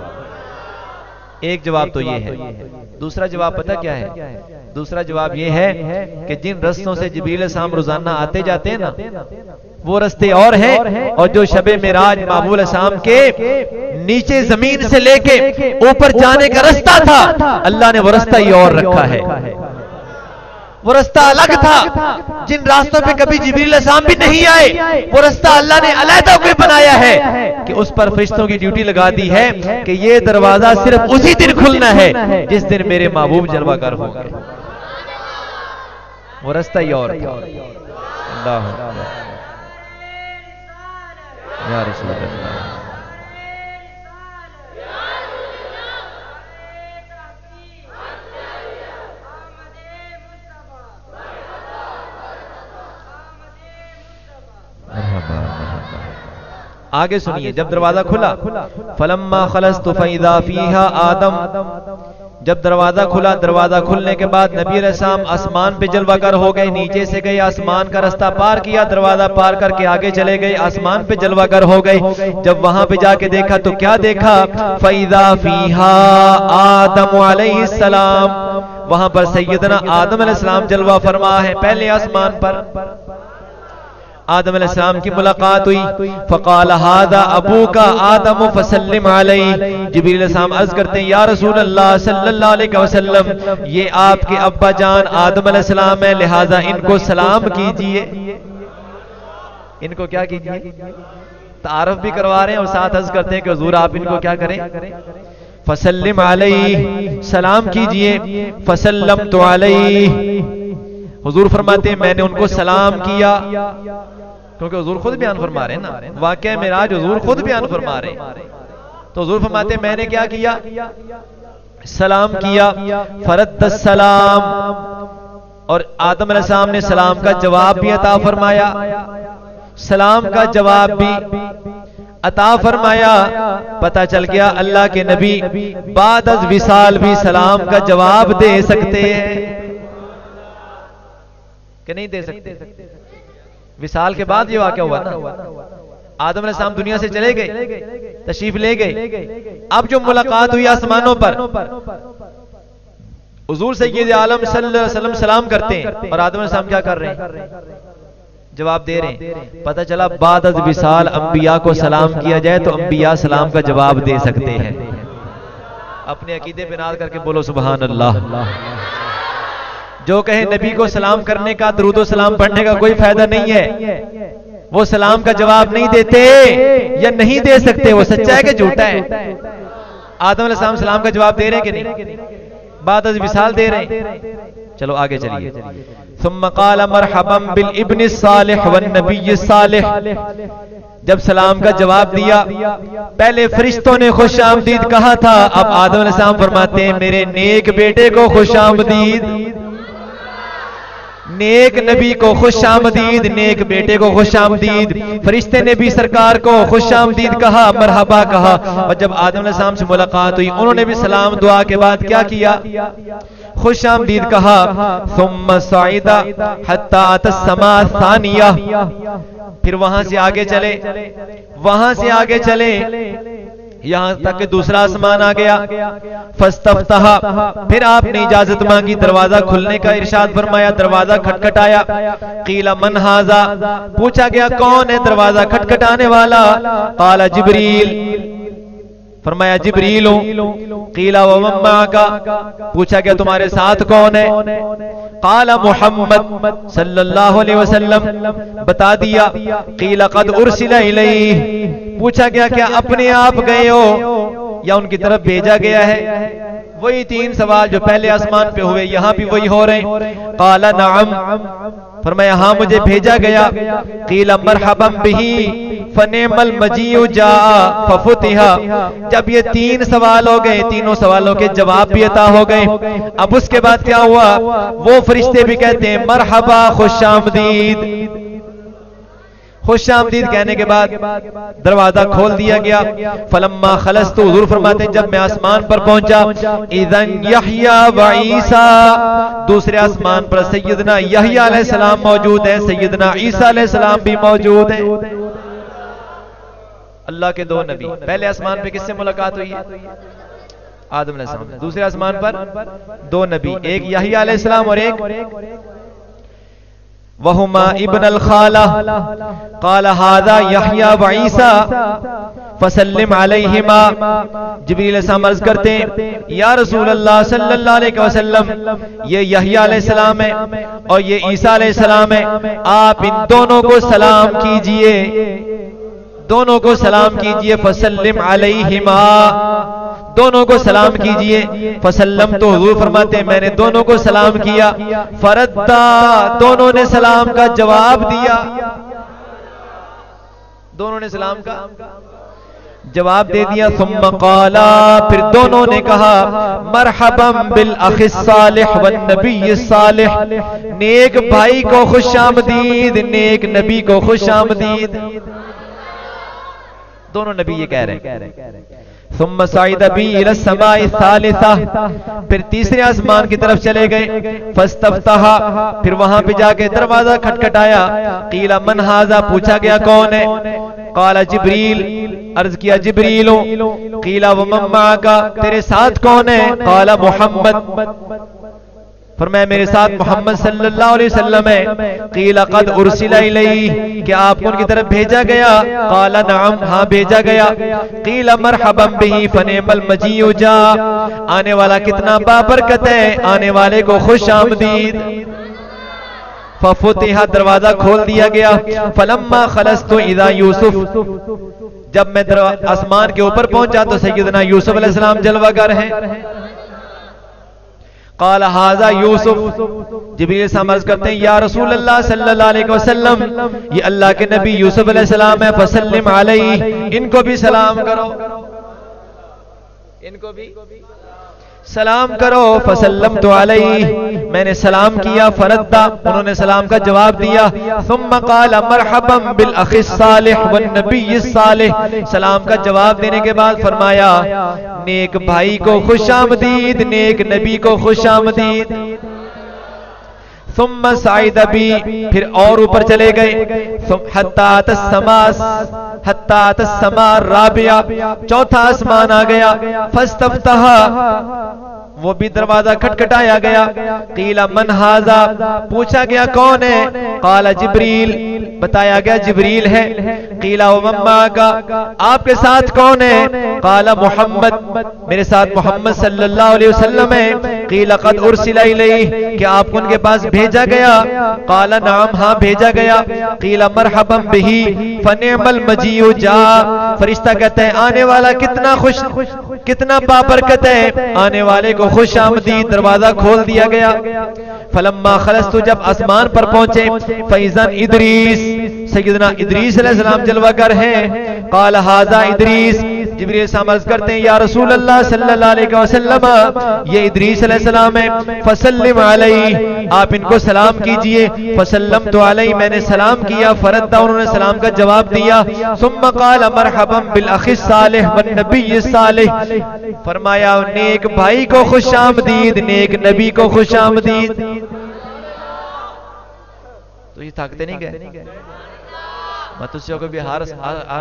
एक जवाब तो ये है। दूसरा जवाब पता क्या है? दूसरा जवाब ये है कि जिन रस्तों से जिब्रील अलैहिस्सलाम रोजाना आते जाते हैं ना, वो रस्ते और हैं, और जो शबे मेराज महबूब अलैहिस्सलाम के नीचे जमीन से लेके ऊपर जाने का रास्ता था, अल्लाह ने वो रास्ता ही और रखा है। वो रास्ता अलग था, जिन रास्तों पे कभी जिब्रील अलैहिस्सलाम भी नहीं आए, वो रास्ता अल्लाह ने अलहदा कोई बनाया है कि उस पर फरिश्तों की ड्यूटी लगा दी है कि ये दरवाजा सिर्फ उसी दिन खुलना है जिस दिन मेरे महबूब जलवागर होंगे। वो रास्ता ही और था। अल्लाह या रसूल अल्लाह। आगे सुनिए, जब दरवाजा खुला, फलम्मा खलस्तु फइज़ा फीहा आदम, जब दरवाजा खुला, दरवाजा खुलने के बाद नबी अलैहिस्सलाम आसमान पे जलवागर हो गए, नीचे से गए, आसमान का रास्ता पार किया, दरवाजा पार करके आगे चले गए, आसमान पे जलवागर हो गए। जब वहां पे जाके देखा तो क्या देखा? फइज़ा फीहा आदम अलैहिस्सलाम, वहां पर सैयदना आदम अलैहिस्सलाम जलवा फरमा है। पहले आसमान पर आदम अलैहिस्सलाम की मुलाकात हुई। फ़क़ाल हाज़ा अबूका आदम फ़सल्लिम अलैहि, जिब्रील अलैहिस्सलाम अर्ज करते हैं या रसूल अल्लाह सल्लल्लाहु अलैहि वसल्लम, ये आपके अब्बा जान आदम अलैहिस्सलाम है, लिहाजा इनको सलाम कीजिए। इनको क्या कीजिए? तारफ भी करवा रहे हैं और साथ अर्ज करते हैं कि हुजूर आप इनको क्या करें? फ़सल्लिम अलैहि, सलाम कीजिए। फ़सल्लमतु अलैहि, हुजूर फरमाते हैं मैंने उनको सलाम किया, क्योंकि हुजूर खुद बयान फरमा रहे हैं ना, वाक़या मेराज हुजूर खुद बयान फरमा रहे हैं। तो हुजूर फरमाते हैं मैंने क्या किया? सलाम किया, फरद्द सलाम, और आदम अलैहिस्सलाम ने सलाम का जवाब भी अता फरमाया, सलाम का जवाब भी अता फरमाया। पता चल गया अल्लाह के नबी बाद अज विसाल भी सलाम का जवाब दे सकते हैं कि नहीं दे सकते? विसाल के बाद ये वाक़या हुआ ना, आदम अलैहिस्सलाम दुनिया से चले गए, तशरीफ ले गए। अब जो मुलाकात हुई आसमानों पर, हुजूर सय्यद आलम सल्लल्लाहु अलैहि वसल्लम सलाम करते हैं और आदम अलैहिस्सलाम क्या कर रहे हैं? जवाब दे रहे हैं। पता चला बाद अज विसाल अंबिया को सलाम किया जाए तो अंबिया सलाम का जवाब दे सकते हैं। अपने अकीदे पे नाज़ करके बोलो सुभान अल्लाह। जो कहे नबी को सलाम करने का, दरूदो सलाम पढ़ने का कोई फायदा नहीं है, वो सलाम का जवाब नहीं देते या नहीं दे सकते, वो सच्चा है कि झूठा है? आदम अलैहिस्सलाम सलाम का जवाब दे रहे हैं कि नहीं? बाद अज विसाल दे रहे हैं। चलो आगे चलिए। सुम्मा क़ाल मरहबन बिल इब्न सालिह वन नबी सालिह। जब सलाम का जवाब दिया, पहले फरिश्तों ने खुश आमदीद कहा था, अब आदम अलैहिस्सलाम फरमाते हैं मेरे नेक बेटे को खुश आमदीद, नेक नबी को खुश आमदीद, नेक बेटे को खुश आमदीद। फरिश्ते ने भी सरकार को खुश आमदीद कहा, मरहबा कहा। और जब आदम अलैहिस्सलाम से मुलाकात हुई, उन्होंने भी सलाम दुआ के बाद क्या किया? खुश आमदीद कहा। सुम्मा सईदा हत्ता अतस समा सानिया। फिर वहां से आगे चले, वहां से आगे चले, यहां तक कि दूसरा आसमान आ गया। फस्तफ्तहा, फिर आपने इजाजत मांगी, दरवाजा खुलने का इरशाद फरमाया, दरवाजा खटखटाया। कीला मन हाजा, पूछा गया कौन है दरवाजा खटखटाने वाला? काला जिब्रील, फरमाया जिब्रील हूं। कीला व मम्मा का, पूछा गया तुम्हारे साथ कौन है? काला मुहम्मद सल्लल्लाहु अलैहि वसल्लम, बता दिया। कीला कद उर्सिला इलैहि, पूछा गया क्या अपने आप गए हो या उनकी तरफ भेजा गया है? वही तीन सवाल जो पहले आसमान पे हुए, यहां भी वही हो रहे हैं। काला नअम, फरमाया हाँ मुझे भेजा गया। कीला मरहबन बिही फनेमल मजीउ जा फफुतिहा। जब ये तीन सवाल हो गए, तीनों सवालों के जवाब भी अता हो गए, अब उसके बाद क्या हुआ? वो फरिश्ते भी कहते हैं मरहबा, खुश आमदीद। खुश आमदीद कहने के बाद दरवाजा खोल दिया गया। फलम्मा खलस्तु, हुजूर फरमाते हैं जब मैं आसमान पर पहुंचा, इज़न यहया व ईसा, दूसरे आसमान पर सैयदना यहया अलैहिस्सलाम मौजूद है, सैयदना ईसा अलैहिस्सलाम भी मौजूद है। अल्लाह के दो नबी। पहले आसमान पे किससे मुलाकात हुई है? आदम अलैहिस्सलाम। दूसरे आसमान पर दो नबी, एक यहया अलैहिस्सलाम और एक वहुमा इब्न अल खाला। काला हादा यहया व ईसा फसल्लिम अलैहिमा। जिब्रील अलैहिस्सलाम अर्ज करते हैं या रसूल अल्लाह सल्लल्लाहु अलैहि वसल्लम, ये यहया अलैहिस्सलाम है और ये ईसा अलैहिस्सलाम है, आप इन दोनों को सलाम कीजिए, दोनों को सलाम कीजिए। फसल्लिम अलैहिमा, दोनों को सलाम कीजिए। फसल्लम, तो हुजूर फरमाते हैं मैंने दोनों को सलाम किया। फरद्दा, दोनों ने सलाम का जवाब दिया, दोनों ने सलाम का जवाब दे दिया। सुम्मा क़ाला, फिर दोनों ने कहा मरहबन बिल अखि सालिह वन नबी सालिह, नेक भाई को खुश आमदीद, नेक नबी को खुश आमदीद। दोनों नबी ये कह रहे हैं। सुम्मा सईदा बी इला समाई सालिसा, फिर तीसरे आसमान की तरफ चले गए। फस्तफ्तहा, फिर वहां पे जाके दरवाजा खटखटाया। कीला मन हाजा, पूछा गया कौन है? काला जिब्रील, अर्ज किया जिब्रील हूं। कीला व मम्मा का, तेरे साथ कौन है? काला मुहम्मद, फरमाया मेरे साथ मोहम्मद सल्लल्लाहु अलैहि वसल्लम है। कीला कद उर्सिला इलैहि, क्या आपको उनकी तरफ भेजा गया? काला नअम, हाँ भेजा गया। कीला मरहबन बिही फनेमल मजीउ जा, आने वाला कितना बाबरकत है, आने वाले को खुश आमदीद। फफुतिहा, दरवाजा खोल दिया गया। फलम्मा खलस्तु इज़ा यूसुफ, जब मैं आसमान के ऊपर पहुंचा तो सैयदना यूसुफ अलैहिस्सलाम जलवागर हैं। काला हाजा यूसुफ, जिब्रील समझ करते हैं या रसूल अल्लाह सल्लल्लाहु अलैहि वसल्लम, ये अल्लाह के नबी यूसुफ अलैहिस्सलाम है। फसल्लिम अलैहि, इनको भी सलाम करो, इनको भी सलाम करो। फसल्लम तो अलैहि, मैंने सलाम किया। फरद्दा, उन्होंने सलाम का जवाब दिया। सुम्मा क़ाल मरहबन बिल अखि सालिह वन नबी सालिह, सलाम का जवाब देने के बाद फरमाया नेक भाई को खुशामदीद, नेक नबी को खुशामदीद। सुम्मा साइद अबी, फिर और ऊपर चले गए। हत्ता तस्समा राबिया, चौथा आसमान आ गया। फस्तफ्तहा, वो भी दरवाजा खटखटाया गया। कीला मन हाजा, पूछा गया कौन है। काला जिब्रील, बताया गया जिब्रील है। कीला मम्मा का, आपके साथ कौन है। काला मोहम्मद, मेरे साथ मोहम्मद सल्लल्लाहु अलैहि वसल्लम है। कीला कद उर्सिला इलैहि, क्या आपको उनके पास भेजा गया। काला नाम, हाँ भेजा गया। कीला मरहबन बिही फनिअमल मजीउ जा, फरिश्ता कहते हैं आने वाला कितना खुश, कितना बाबरकत है, आने वाले को खुश आमदीद। दरवाजा खोल दिया गया। फलम्मा खलस्तु, जब आसमान पर पहुंचे। फैज़न इदरीस, सैयदना इदरीस अलैहिस्सलाम जलवागर हैं। काल हाजा इदरीस, जिब्रील अर्ज करते हैं या रसूल अल्लाह सल्लल्लाहु अलैहि वसल्लम, ये इदरीस अलैहिस्सलाम है। फसल्लिम अलैहि, आप इनको सलाम कीजिए। फसल्लम तो अलैहि, मैंने सलाम किया। फरद्दा, उन्होंने सलाम का जवाब दिया। सुम्मा क़ाल मरहबन बिल अखि सालिह वन नबी सालिह, फरमाया नेक भाई को खुशामदीद, नेक नबी को खुशामदीद। तो ये थकते नहीं गए। मैं तुझे को भी हर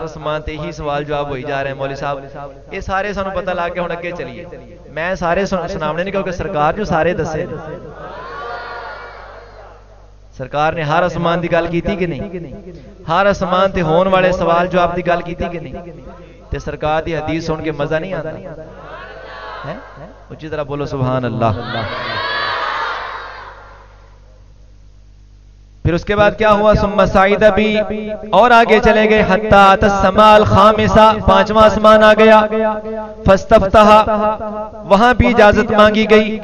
समान ते ही सवाल जवाब हो ही जा रहे हैं। मौली साहब ये सारे सानू पता लग गया, हुण अगे चलिए। मैं सारे सुनावने नहीं, क्योंकि सरकार जो सारे दसे, सरकार ने हर आसमान की गल की कि नहीं, हर आसमान ते होने वाले सवाल जवाब की गल की कि नहीं। ते सरकार की हदीस सुन के मजा नहीं आता है। उच्ची तरह बोलो सुभान अल्लाह। फिर उसके बाद क्या हुआ। सुम्मा साइद भी, और आगे चले गए। हत्ता तस्समाल खामिसा, पांचवा आसमान आ गया। फस्तफ्तहा, वहां भी इजाजत मांगी गई,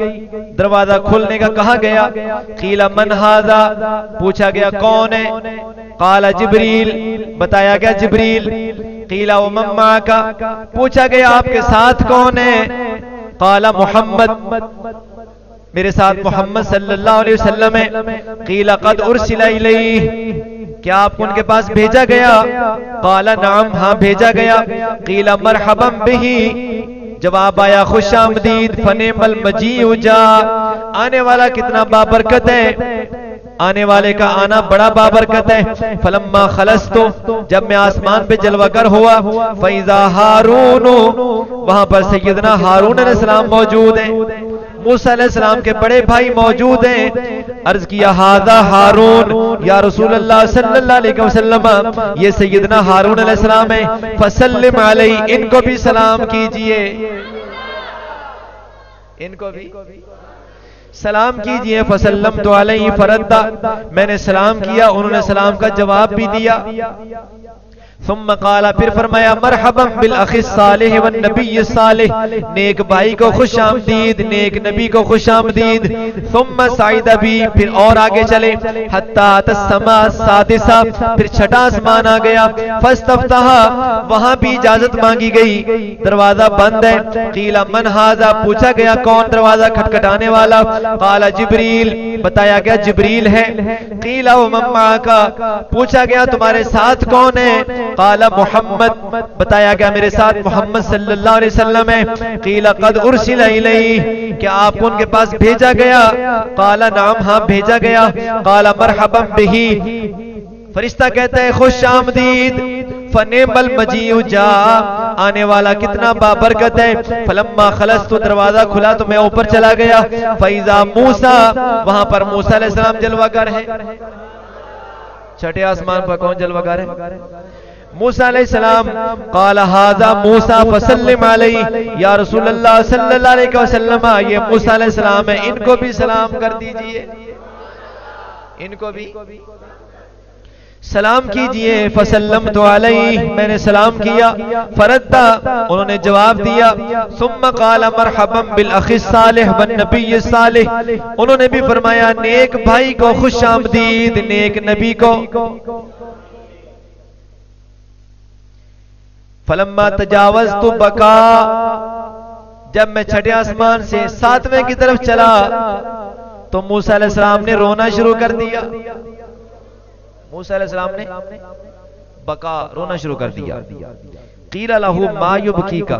दरवाजा खोलने का कहा गया। कीला मन हाजा, पूछा गया कौन है। काला जिब्रील, बताया गया जिब्रील। कीला व मम्मा का, पूछा गया आपके साथ कौन है। काला मोहम्मद, मेरे साथ मोहम्मद सल्लल्लाहु अलैहि वसल्लम है। कीला कद उर्सिला इलैहि, क्या आपको उनके पास भेजा गया। काला नाम, हाँ भेजा गया। कीला मरहबन बिही, जवाब आया खुशामदीद। फनिअमल मजीउ जा, आने वाला कितना बाबरकत है, आने वाले का आना बड़ा बाबरकत है। फलम्मा खलस्तु, जब मैं आसमान पे जलवागर हुआ। फैज़ा हारून, वहां पर सैयदना हारून अलैहिस्सलाम मौजूद हैं। मूसा अलैहिस्सलाम के बड़े भाई मौजूद हैं। अर्ज किया हादा हारून या रसूल अल्लाह सल्लल्लाहु अलैहि वसल्लम, ये सैयदना हारून अलैहिस्सलाम है। फसल्लिम अलैहि, इनको भी सलाम कीजिए, इनको भी सलाम कीजिए। फसल्लम तो अलैहि फरद्दा, मैंने सलाम किया, उन्होंने सलाम का जवाब भी दिया। सुम्मा क़ाला, फिर फरमाया मरहबन बिल अखि सालिह वन नबी सालिह, नेक भाई को खुशामदीद, नेक नबी को खुशामदीद। सुम्मा साइद भी, फिर और आगे चले। हत्ता तस्समा सादिसा, फिर छठा आसमान आ गया। फस्तफ्तहा, वहां भी इजाजत मांगी गई, दरवाजा बंद है। कीला मन हाजा, पूछा गया कौन दरवाजा खटखटाने वाला। काला जिब्रील, बताया गया जिब्रील है। कीला व मम्मा का, पूछा गया तुम्हारे साथ कौन है। काला मोहम्मद, बताया गया मेरे साथ मोहम्मद सल्लल्लाहु अलैहि वसल्लम है। कीला कद उर्सिला इलैहि, क्या आपको उनके पास भेजा गया। काला नाम, हाँ भेजा गया। काला मरहबन बिही, फरिश्ता कहता है खुश आमदीद। फनिअमल मजीउ जा, आने वाला कितना बाबरकत है। फलम्मा खलस्तु, दरवाजा खुला तो मैं ऊपर चला गया। फैज़ा मूसा, वहां पर मूसा अलैहिस्सलाम जलवागर है। छठे आसमान पर कौन जलवागर है। मूसा अलैहिस्सलाम। काला हाजा मूसा फसल्लिम अलैहि या रसूल अल्लाह सल्लल्लाहु अलैहि वसल्लम, ये मूसा अलैहिस्सलाम है, इनको भी सलाम कर दीजिए, इनको भी सलाम कीजिए। फसल्लम तो अलैहि, मैंने सलाम किया। फरद्दा, उन्होंने जवाब दिया। सुम्मा क़ाला मरहबन बिल अखि सालिह वन नबी सालिह, उन्होंने भी फरमाया नेक भाई को खुशामदीद, नेक नबी को। फलम्मा तजावज़तु बका, जब मैं छठे आसमान से सातवें की तरफ चला तो मूसा अलैहिस्सलाम ने रोना शुरू कर दिया। मूसा अलैहिस्सलाम ने बका रोना शुरू कर दिया। कीला लहू मा युबकीका,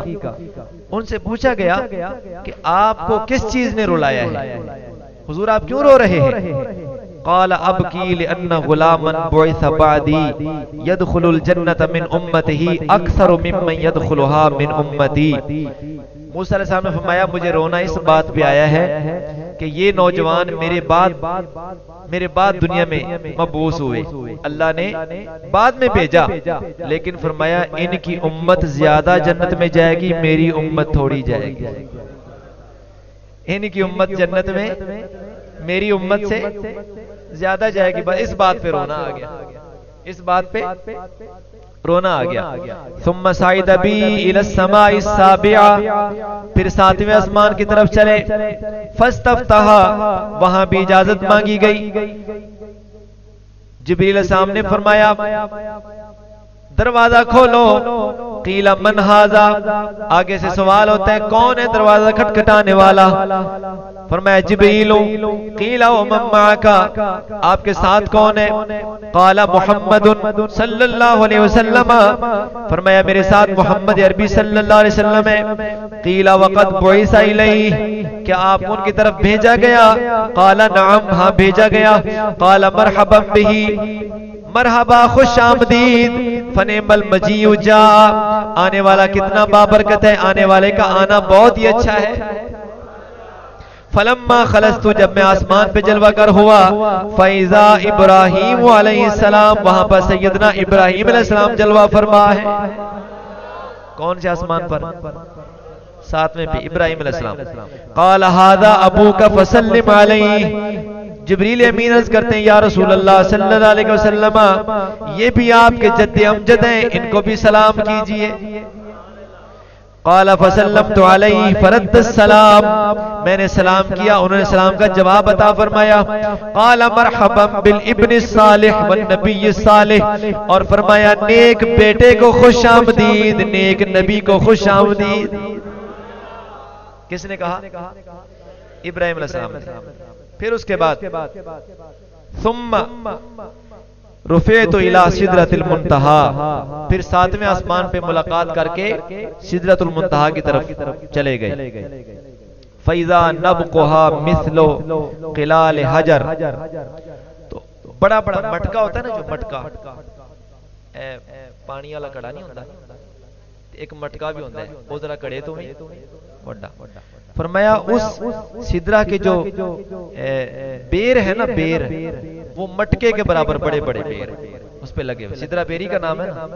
उनसे पूछा गया कि आपको किस चीज ने रुलाया है, हुजूर आप क्यों रो रहे हैं? क़ाल अबकी लिअन्न गुलामन बुइस बअदी यदखुलुल जन्नत मिन उम्मतिही अक्सर मिम्मन यदखुलुहा मिन उम्मती। मूसा अलैहिस्सलाम ने फरमाया मुझे रोना इस बात पे आया है कि ये नौजवान मेरे बाद दुनिया में मबूस हुए, अल्लाह ने बाद में भेजा, लेकिन फरमाया इनकी उम्मत ज्यादा जन्नत में जाएगी, मेरी उम्मत थोड़ी जाएगी। इनकी उम्मत जन्नत में, मेरी उम्मत से ज्यादा जाएगी। बस इस बात पे रोना आ गया, इस बात पे रोना आ गया। सुम्मा साइद बी इलस समाइस साबिआ, फिर सातवें आसमान की तरफ चले। फस्तफ्तहा, वहां भी इजाजत मांगी गई। जिब्रील सामने फरमाया दरवाजा खोलो। कीला मन हाजा, आगे से सवाल होता है कौन है दरवाजा खटखटाने वाला? फरमाया जिब्रील। कीला व मन माका, आपके साथ कौन है? काला मुहम्मदुन सल्लल्लाहु अलैहि वसल्लम, फरमाया मेरे साथ मोहम्मद अरबी सल्लल्लाहु अलैहि वसल्लम है। कीला वक़द बुइसा इलैहि, क्या आप उनकी तरफ भेजा गया? काला नअम, हाँ भेजा गया। काला मरहबन बिही, मरहबा खुश आमदीद, फनेमल मजीउ जा, आने वाला कितना बाबरकत है, आने वाले का आना बहुत ही अच्छा है। फलम्मा खलस्तु, जब मैं आसमान पे जलवागर हुआ, फैजा इब्राहीम अलैहिस्सलाम, वहां पर सैयदना इब्राहीम अलैहिस्सलाम जलवा फरमा है। कौन से आसमान पर? सातवें पे इब्राहीम अलैहिस्सलाम। क़ाल हादा अबूका फसल्लिम अलैहि, जिब्रील अमीन अर्ज करते हैं या रसूल अल्लाह सल्लल्लाहु अलैहि वसल्लम, ये भी आपके जद्दे अमजद हैं, इनको भी सलाम कीजिए। क़ाल फसल्लमतु अलैहि फरद्द सलाम, मैंने सलाम किया, उन्होंने सलाम का जवाब अता फरमाया। क़ाल मरहबन बिल इब्न सालिह वन नबी सालिह, और फरमाया नेक बेटे को खुशामदीद, नेक नबी को खुशामदीद। किसने कहा? इब्राहीम अलैहिस्सलाम ने। फिर उसके बाद सुम्मा रुफ़िअतु इला सिदरतिल मुंतहा, फिर सातवें आसमान पे मुलाकात करके सिदरतुल मुंतहा की तरफ चले गए। फैज़ा नबकुहा मिस्लो क़िलाल हजर, तो बड़ा बड़ा मटका होता है ना, जो मटका पानी वाला कड़ा नहीं होता, एक मटका भी होता है, वो जरा कड़े तो बड़ा। फरमाया उस सिदरा के जो बेर है ना, बेर वो मटके के बराबर बड़े बड़े बेर उस पे लगे हुए, सिदरा बेरी का नाम है ना,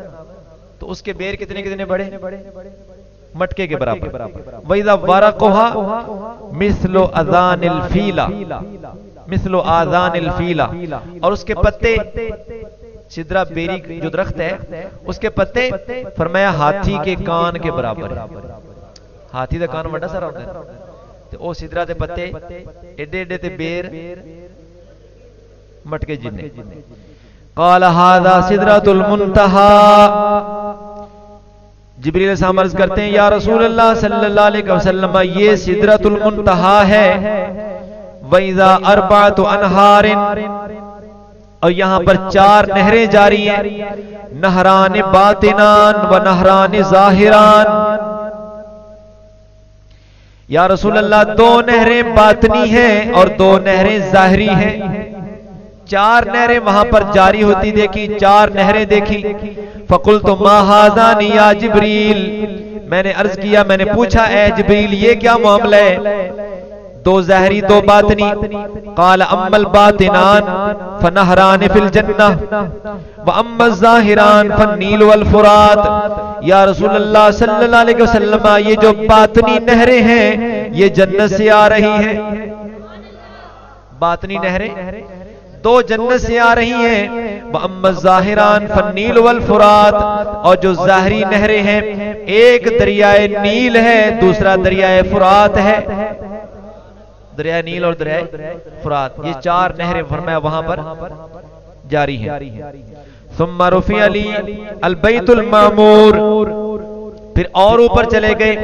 तो उसके बेर कितने कितने बड़े? मटके के बराबर। वैज़ा वरक़ुहा मिस्लो अज़ानिल फीला, मिस्लो आज़ानिल फीला, और उसके पत्ते, सिदरा बेरी जो दरख्त है उसके पत्ते फरमाया हाथी के कान के बराबर है। हाथी का कान बड़ा सारा होता है, तो वो सिदरा के पत्ते एडे एडे ते बेर मटके जिन्ने। क़ाल हाज़ा सिदरतुल मुंतहा, जिब्रील साहब अर्ज़ करते हैं या रसूल अल्लाह सल्लल्लाहु अलैहि वसल्लम, ये सिदरतुल मुंतहा है। वैज़ा अरबातु अनहारिन, और यहाँ पर 4 नहरें जारी हैं, नहरान बातिनान व नहरान ज़ाहिरान। या रसूल अल्लाह 2 नहरें बातनी हैं और 2 नहरें ज़ाहिरी हैं। 4 नहरें वहां पर जारी होती देखी, 4 नहरें देखी। फ़क़ुल्तु मा हाज़ानी या जिब्रील, मैंने अर्ज किया, मैंने पूछा ए जिब्रील ये क्या मामला है? 2 ज़ाहिरी 2 बातनी। क़ाल अम्मल बातिनान फनहरान फिल जन्नह व अम्मल ज़ाहिरान फन्नील वल फुरात। या रसूल अल्लाह सल्लल्लाहु अलैहि वसल्लम, ये जो बातनी नहरें हैं ये जन्नत से आ रही हैं। बातनी नहरें 2 जन्नत से आ रही हैं। व अम्मल ज़ाहिरान फन्नील वल फुरात, और जो ज़ाहिरी नहरें हैं, एक दरियाए नील है, दूसरा दरियाए फुरात है। दरिया नील और दरिया फुरात, ये 4 नहरें फरमाया वहां पर जारी हैं। सुम्मा रुफ़िअ ली अल बैतुल मामूर, फिर और ऊपर चले गए,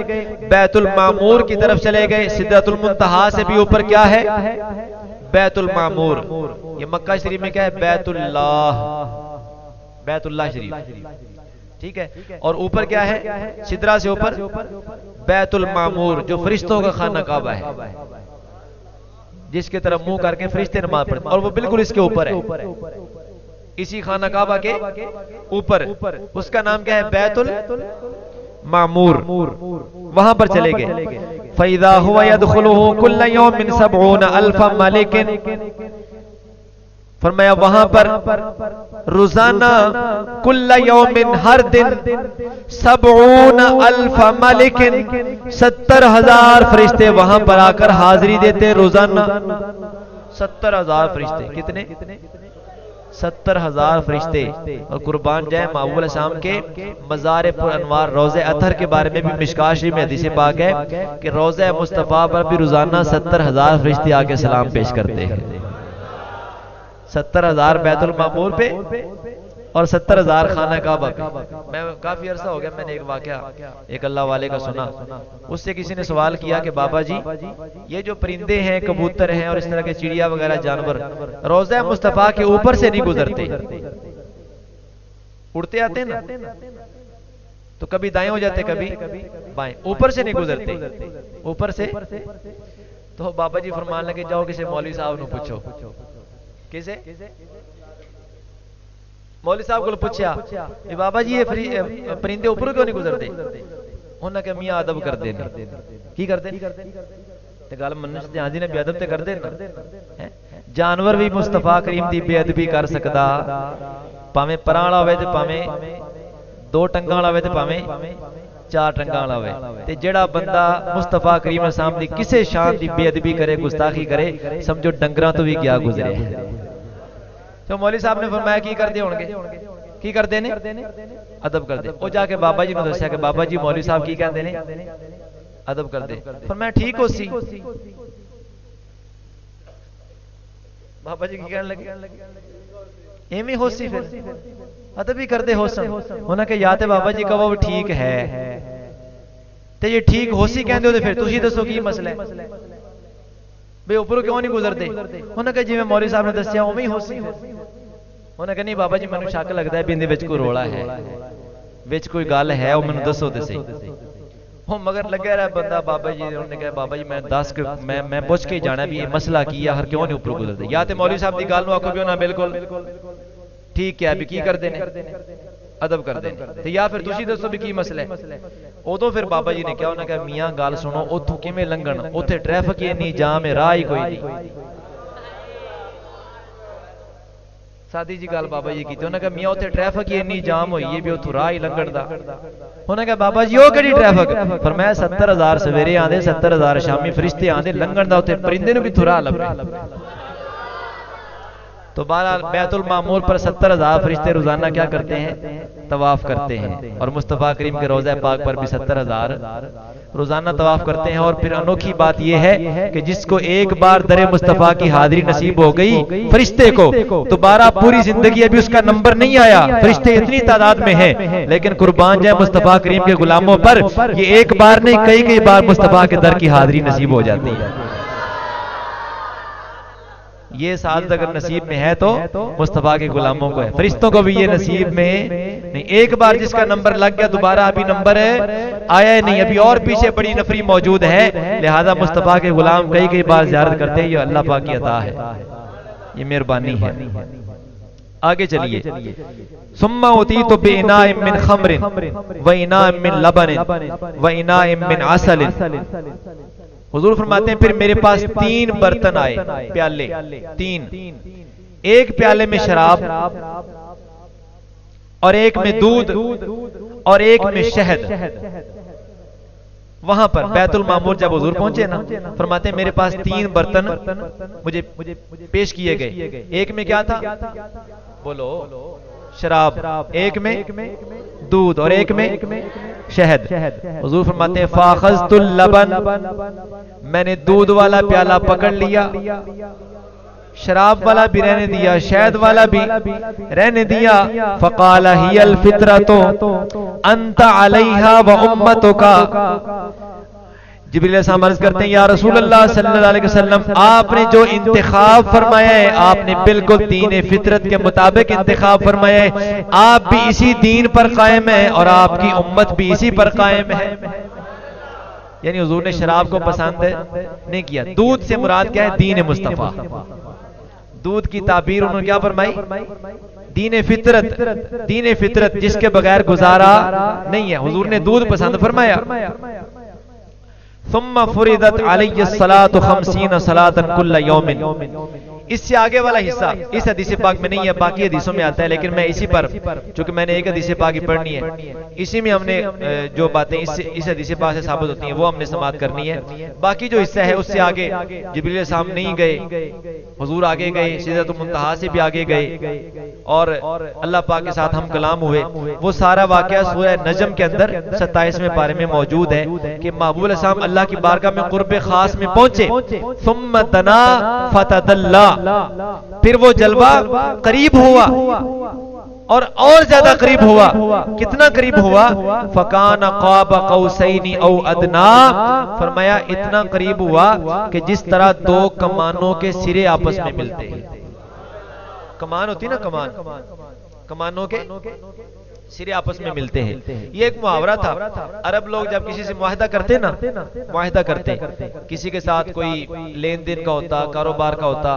बैतुल मामूर की तरफ चले गए। सिदरतुल मुंतहा से भी ऊपर क्या है? बैतुल मामूर। ये मक्का शरीफ में क्या है? बैतुल्लाह, बैतुल्लाह शरीफ, ठीक है। और ऊपर क्या है? सिदरा से ऊपर बैतुल मामूर, जो फरिश्तों का खाना काबा है, जिसके तरफ मुंह करके फरिश्ते नमाज पढ़ते, और वो बिल्कुल इसके ऊपर है, इसी खाना काबा के ऊपर। उसका नाम क्या है? बैतुल मामूर। वहां पर चले गए। फैदा हुआ यदखुलुहु कुल्ल यौमिन 70 अल्फ मलिकिन, फरमाया वहां पर रोजाना कुल्ल यौमिन, हर दिन 70 अल्फ मलिकिन, 70,000 फरिश्ते वहां पर आकर हाजिरी देते रोजाना। 70,000 फरिश्ते। कितने? 70,000 फरिश्ते। और कुर्बान जाए महबूब अलैहिस्सलाम के मज़ार पुर अनवार रोज़े अतहर के बारे में भी मिशकात शरीफ में हदीस पाक है कि रोज़े मुस्तफ़ा पर भी रोजाना 70,000 फरिश्ते आके सलाम पेश करते हैं। 70,000 बैतुल मामूर पे और 70,000 खाना काबा पे। मैं काफी अरसा हो गया, मैंने एक वाकया एक अल्लाह वाले का सुना। उससे किसी ने सवाल किया कि बाबा जी, ये जो परिंदे हैं, कबूतर हैं और इस तरह के चिड़िया वगैरह जानवर रोज़ा मुस्तफ़ा के ऊपर से नहीं गुजरते, उड़ते आते हैं ना, तो कभी दाएं हो जाते कभी बाएं, ऊपर से नहीं गुजरते, ऊपर से। तो बाबा जी फरमान लगे, जाओ किसी मौलवी साहब ने पूछो। किसे? मौलवी साहब को पूछा, बाबा जी ये परिंदे ऊपर क्यों नहीं गुजरते? उन्होंने कहा मियां अदब कर देने की करते ते गल मनुष्य ध्यान जी ने बेअदब ते कर देना। जानवर भी मुस्तफा करीम दी बेअदबी कर सकदा, भावें परां वाला होवे ते भावें 2 टंगां वाला होवे ते भावें 4 टंगां वाला होवे। ते जेड़ा बंदा मुस्तफा करीम अलैहिस्सलाम दी किसे शान दी बेअदबी करे, गुस्ताखी करे, समझो डंगरां तो भी क्या गुजरे। तो मौलवी साहब ने फरमाया की करदे होणगे? की करदे ने? अदब करदे। ओ जाके बाबा जी ने दस्या कि बाबा जी मौलवी साहब की कहंदे ने? अदब करदे। फरमाया ठीक हो सी। बाबा जी की कहने लगे एवें हो सी, फिर अदब ही करदे हो सन। उन्होंने कहा या ते बाबा जी कहो ठीक है, ते ये ठीक हो सी कहंदे हो ते फिर तुसी दसो की मसला है, बे ऊपर क्यों नहीं गुजरते? उन्होंने कहा जिवें मौलवी साहब ने दस्या उवें ही हो सी। उन्होंने कहा नहीं बाबा जी मैनूं शक लगदा है भी इहदे विच कोई रोला है, विच कोई गल है, वो मैनूं दसो ते सही। वो मगर लगे रहा बंदा बाबा जी। उन्होंने कहा बाबा जी मैं 10 मैं पुछ के जाना भी ये मसला की है, हर क्यों नहीं ऊपर गुजरते। या तो मौलवी साहब की गल नूं आखो भी ना बिल्कुल ठीक है भी की करते हैं, अदब करते हैं, या फिर तुसी दसो भी की मसला है। उदों फिर बाबा जी ने कहा, उन्होंने कहा मियां गल सुनो, उथों किवें लंघण, उत्थे ट्रैफिक ही इन्नी जाम है, राह ही कोई नहीं। सादी जी गल बाबा जी की। उन्होंने कहा मियां उत्थे ट्रैफिक ही इन्नी जाम हुई है भी उथों राह ही लंघण दा। उन्होंने कहा बाबा जी ओ केड़ी ट्रैफिक? फरमाया 70,000 सवेरे आंदे, 70,000 शामी फरिश्ते आंदे, लंघण दा उत्थे परिंदे नूं कित्थों राह लभे। तो बहरहाल बैतुल मामूर पर 70,000 फरिश्ते रोजाना क्या करते हैं? तवाफ करते हैं। और मुस्तफ़ा करीम के रोज़ा पाक पर भी 70,000 रोजाना तवाफ करते हैं। और फिर अनोखी बात यह है कि जिसको एक बार दरे मुस्तफ़ा की हाजिरी नसीब हो गई फरिश्ते को, दोबारा पूरी जिंदगी अभी उसका नंबर नहीं आया, फरिश्ते इतनी तादाद में हैं, लेकिन कुर्बान जाए मुस्तफ़ा करीम के गुलामों पर ये एक बार नहीं कई बार मुस्तफ़ा के दर की हाजिरी नसीब हो जाती है। ये सादत अगर नसीब में है तो मुस्तफा के गुलामों को है, फरिश्तों को भी ये नसीब में नहीं। एक बार जिसका नंबर लग गया दोबारा अभी नंबर आया ही नहीं, अभी और पीछे बड़ी नफरी मौजूद है। लिहाजा मुस्तफा के गुलाम कई बार ज़ियारत करते हैं, ये अल्लाह पाक की अता है, ये मेहरबानी है। आगे चलिए। सुम्मा उतीतु बिइनाइम मिन खम्रिन व इनाइम मिन लबनिन व इनाइम मिन असलिन। हुजूर फरमाते हैं फिर मेरे पास 3 बर्तन आए, प्याले 3, एक प्याले में शराब और एक में दूध और एक में शहद। वहां पर बैतुल मामूर जब हुजूर पहुंचे ना, फरमाते हैं मेरे पास 3 बर्तन मुझे पेश किए गए। एक में क्या था? बोलो शराब, एक में दूध और एक में शहद। हुजूर फरमाते हैं फाखज़तुल लबन, मैंने दूध वाला प्याला पकड़ लिया, शराब वाला भी रहने दिया, शहद वाला भी रहने दिया। फ़क़ाल हियल फितरतो अंत अलैहा व उम्मतुका। जिब्रील अलैहिस्सलाम अर्ज़ करते हैं, या रसूलल्लाह सल्लल्लाहु अलैहि वसल्लम, आपने जो इंतखाब फरमाया है, आपने बिल्कुल दीन फितरत के मुताबिक इंतखाब फरमाया है। आप भी इसी दीन पर कायम है और आपकी उम्मत भी इसी पर कायम है। यानी हुजूर ने शराब को पसंद नहीं किया। दूध से मुराद क्या है? दीन मुस्तफा। दूध की ताबीर उन्होंने क्या फरमाई? दीन फितरत। दीन फितरत जिसके बगैर गुजारा नहीं है, हुजूर ने दूध पसंद फरमाया। सुम्मा फुरिदत अलैहि सलातु 50 सलातन कुल्ल यौमिन। इससे आगे वाला हिस्सा इस हदीस पाक में नहीं है, बाकी हदीसों में आता है, लेकिन मैं इसी पर, चूंकि मैंने एक हदीस पाक ही पढ़नी है, इसी में हमने जो बातें इस हदीस पाक से साबित होती हैं वो हमने समाप्त करनी है। बाकी जो हिस्सा है उससे आगे जिब्रील साहब नहीं गए, हुजूर आगे गए, सिदरतुल मुंतहा से भी आगे गए और अल्लाह पाक के साथ हम कलाम हुए। वो सारा वाकया सूरह नजम के अंदर 27वें पारे में मौजूद है कि महबूब साहब अल्लाह की बारगाह में कुर्ब खास में पहुंचे। सुम्मा दना फतदल्ला, फिर वो जलवा करीब हुआ और ज्यादा करीब हुआ। कितना करीब हुआ? फकान क़ाब क़ौसैनी औ अदना। फरमाया इतना करीब हुआ कि जिस तरह दो कमानों के सिरे आपस में मिलते हैं। कमान होती ना, कमानों के सिरे आपस में मिलते हैं। ये एक मुहावरा था। अरब लोग जब किसी से मुआहिदा करते ना, मुआहिदा करते, किसी के साथ कोई लेन देन का होता, कारोबार का होता,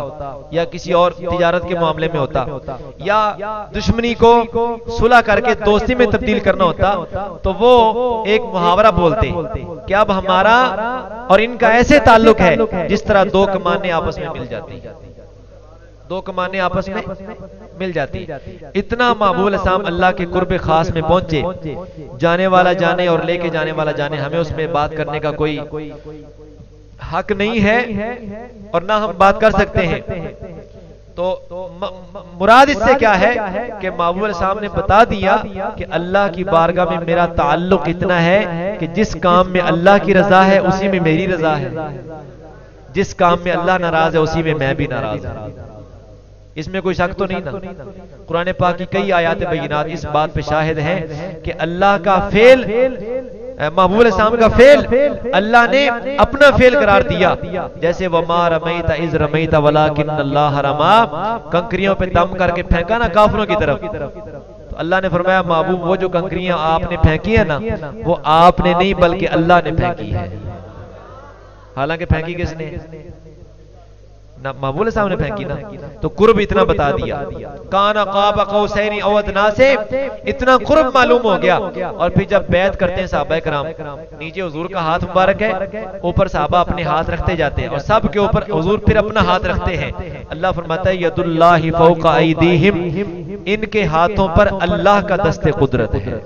या किसी और तिजारत के मामले में होता, या दुश्मनी को सुलह करके दोस्ती में तब्दील करना होता, तो वो एक मुहावरा बोलते कि अब हमारा और इनका ऐसे ताल्लुक है जिस तरह दो कमाने आपस में मिल जाती, दो कमाने आपस में मिल जाती। इतना महबूब साहब अल्लाह के कुर्ब खास में पहुंचे। जाने वाला जाने और लेके जाने वाला जाने, हमें उसमें बात करने का कोई हक नहीं है और ना हम बात कर सकते हैं। तो मुराद इससे क्या है कि महबूब साहब ने बता दिया कि अल्लाह की बारगाह में मेरा ताल्लुक इतना है कि जिस काम में अल्लाह की रजा है उसी में मेरी रजा है, जिस काम में अल्लाह नाराज है उसी में मैं भी नाराज हूं। इसमें कोई शक तो नहीं ना। कुरान पाक की कई आयात बय्यिनात इस बात पे शाहिद हैं कि अल्लाह का फेल, महबूब साहब का फेल अल्लाह ने अपना फेल करार दिया। जैसे वमा रमैता इज़ रमैता वलाकिन्नल्लाह रमा, कंकरियों पे दम करके फेंका ना काफिरों की तरफ, तो अल्लाह ने फरमाया महबूब वो जो कंकरियां आपने फेंकी है ना, वो आपने नहीं बल्कि अल्लाह ने फेंकी है। हालांकि फेंकी किसने? ना महबूब साहब ने फेंकी ना। तो कुर्ब इतना बता दिया, काना क़ाब क़ौसैनी औ अदना से इतना कुर्ब मालूम हो गया। और फिर जब बैत करते हैं सहाबा किराम, नीचे हुजूर का हाथ मुबारक है, ऊपर सहाबा अपने हाथ रखते जाते हैं और सब के ऊपर हुजूर फिर अपना हाथ रखते हैं। अल्लाह फरमाता है यदुल्लाहि फ़ौक़ा अयदीहिम, इनके हाथों पर अल्लाह का दस्ते कुदरत है।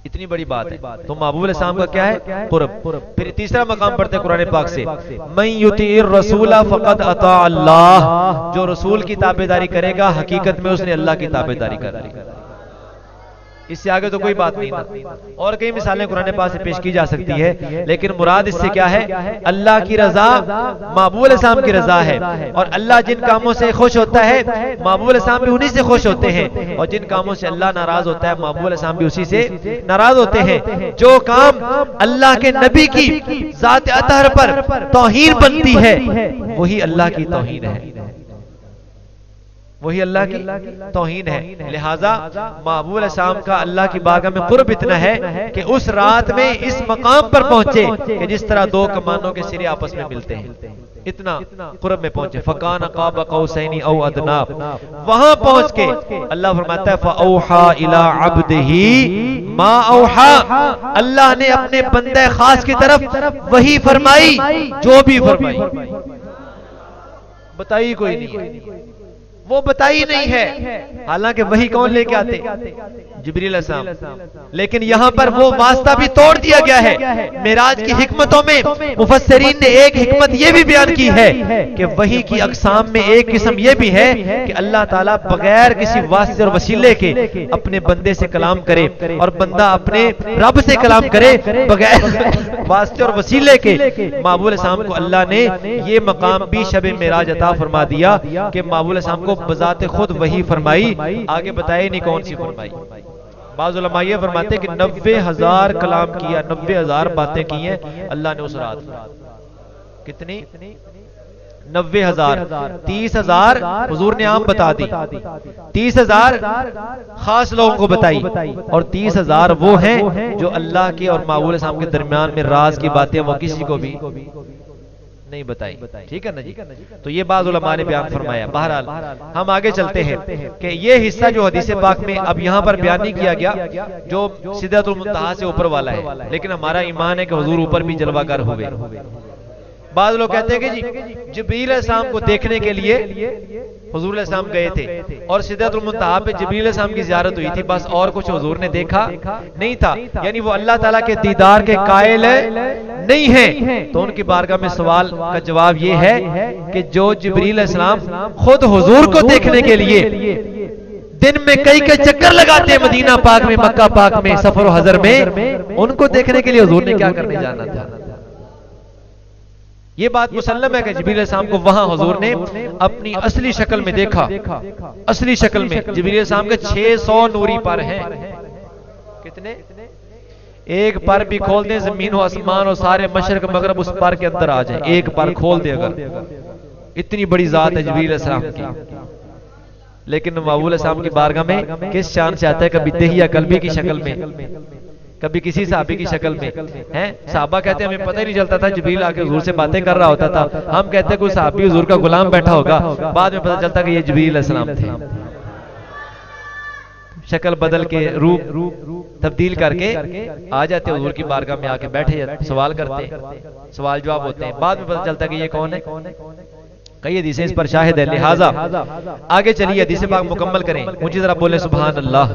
इतनी बड़ी बात है। तो महबूब साहब का क्या है? कुर्ब। फिर तीसरा मकाम पढ़ते कुरान पाक से, मन युतीर रसूला फ़क़द अता अल्लाह, जो रसूल की ताबेदारी करेगा हकीकत में उसने अल्लाह की ताबेदारी कर ली। इससे आगे तो कोई बात नहीं ना। और कई मिसालें कुरान पाक से पेश की जा सकती है, लेकिन मुराद इससे क्या है? अल्लाह की रजा, महबूब साहब की रजा है। और अल्लाह जिन कामों से खुश होता है महबूब साहब भी उन्हीं से खुश होते हैं, और जिन कामों से अल्लाह नाराज होता है महबूब साहब भी उसी से नाराज होते हैं। जो काम अल्लाह के नबी की जात अतहर पर तौहीन बनती है वही अल्लाह की तौहीन है, वही अल्लाह की तौहीन है। लिहाजा महबूब साहब का अल्लाह की बारगाह में कुर्ब इतना है कि उस रात में इस मकाम पर पहुंचे कि जिस तरह दो कमानों के सिरे आपस में मिलते हैं, इतना कुर्ब में पहुंचे। फकान क़ाब क़ौसैनी औ अदना, वहां पहुंच के अल्लाह फरमाता है फ़अौहा इला अब्दिही मा औहा, अल्लाह ने अपने बंदे खास की तरफ वही फरमाई जो भी फरमाई, बताई कोई नहीं है। वो बताई नहीं है। हालांकि वही कौन लेके आते? जिब्रील अलैहिस्सलाम। लेकिन यहां पर वो वास्ता भी तोड़ दिया गया है। मेराज की हिकमतों में मुफस्सिरीन ने एक हिकमत ये भी बयान की है कि वही की अक़साम में एक किस्म ये भी है कि अल्लाह ताला बगैर किसी वास्ते और वसीले के अपने बंदे से कलाम करे और बंदा अपने रब से कलाम करे बगैर वास्ते और वसीले के। महबूब अलैहिस्सलाम को अल्लाह ने ये मकाम भी शब मेराज अता फरमा दिया कि महबूब अलैहिस्सलाम को बजाते खुद वही फरमाई। आगे बताए नहीं कौन सी फरमाई। बाज़ उलमा ये फरमाते कि 90,000 कलाम किया, 90,000 बातें की हैं अल्लाह ने उस रात में। कितनी? 90,000। 30,000 हुजूर ने आम बता दी, 30,000 खास लोगों को बताई और 30,000 वो हैं जो अल्लाह के और महबूब अलैहिस्सलाम के दरमियान में राज की बातें वो किसी को भी नहीं बताई। ठीक है ना जी। तो ये बाज़ उलमा ने बयान फरमाया। बहरहाल हम आगे चलते हैं कि ये हिस्सा जो हदीस पाक में अब यहाँ पर बयान नहीं किया गया जो सिदरतुल मुंतहा से ऊपर वाला है, लेकिन हमारा ईमान है कि हुजूर ऊपर भी जलवागर हुए। बाद लोग कहते हैं कि जी जिब्रील अलैहिस्सलाम को देखने के लिए हुजूर अलैहिस्सलाम गए थे और सिदरतुल मुंतहा पे जिब्रील अलैहिस्सलाम की ज़ियारत हुई थी, बस और कुछ हुजूर ने देखा नहीं था। यानी वो अल्लाह ताला के दीदार के कायल नहीं है। तो उनकी बारगाह में सवाल का जवाब ये है कि जो जिब्रील अलैहिस्सलाम खुद हुजूर को देखने के लिए दिन में कई कई चक्कर लगाते हैं मदीना पाक में, मक्का पाक में, सफर हजर में, उनको देखने के लिए हुजूर ने क्या करने जाना था? ये बात मुसल्लम है कि जिब्रील अलैहिस्सलाम को वहां हुजूर ने अपनी असली शक्ल में देखा। असली शक्ल में जिब्रील अलैहिस्सलाम के 600 नूरी पर हैं। कितने? एक पर भी खोल दे जमीन और आसमान और सारे मशरक मगरब उस पर के अंदर आ जाए, एक पर खोल दे अगर, इतनी बड़ी जात है जिब्रील अलैहिस्सलाम की। लेकिन महबूब अलैहिस्सलाम की बारगाह में किस शान से आता है? कभी दहिया कल्बी की शक्ल में, कभी किसी सहाबी की शक्ल में। हैं सहाबा कहते हैं हमें पता ही नहीं चलता था, जिब्रील आके हुजूर से बातें कर रहा होता था। हम कहते हैं कोई सहाबी हुजूर का गुलाम बैठा होगा, बाद में पता चलता कि ये जिब्रील अलैहिस्सलाम थे। शक्ल बदल के रूप तब्दील करके आ जाते हुजूर की बारगाह में, आके बैठे सवाल करते, सवाल जवाब होते हैं। बाद में पता चलता कि ये कौन है। कई हदीसें इस पर शाहिद है। लिहाजा आगे चलिए हदीस पाक मुकम्मल करें। मुझे जरा बोले सुभान अल्लाह।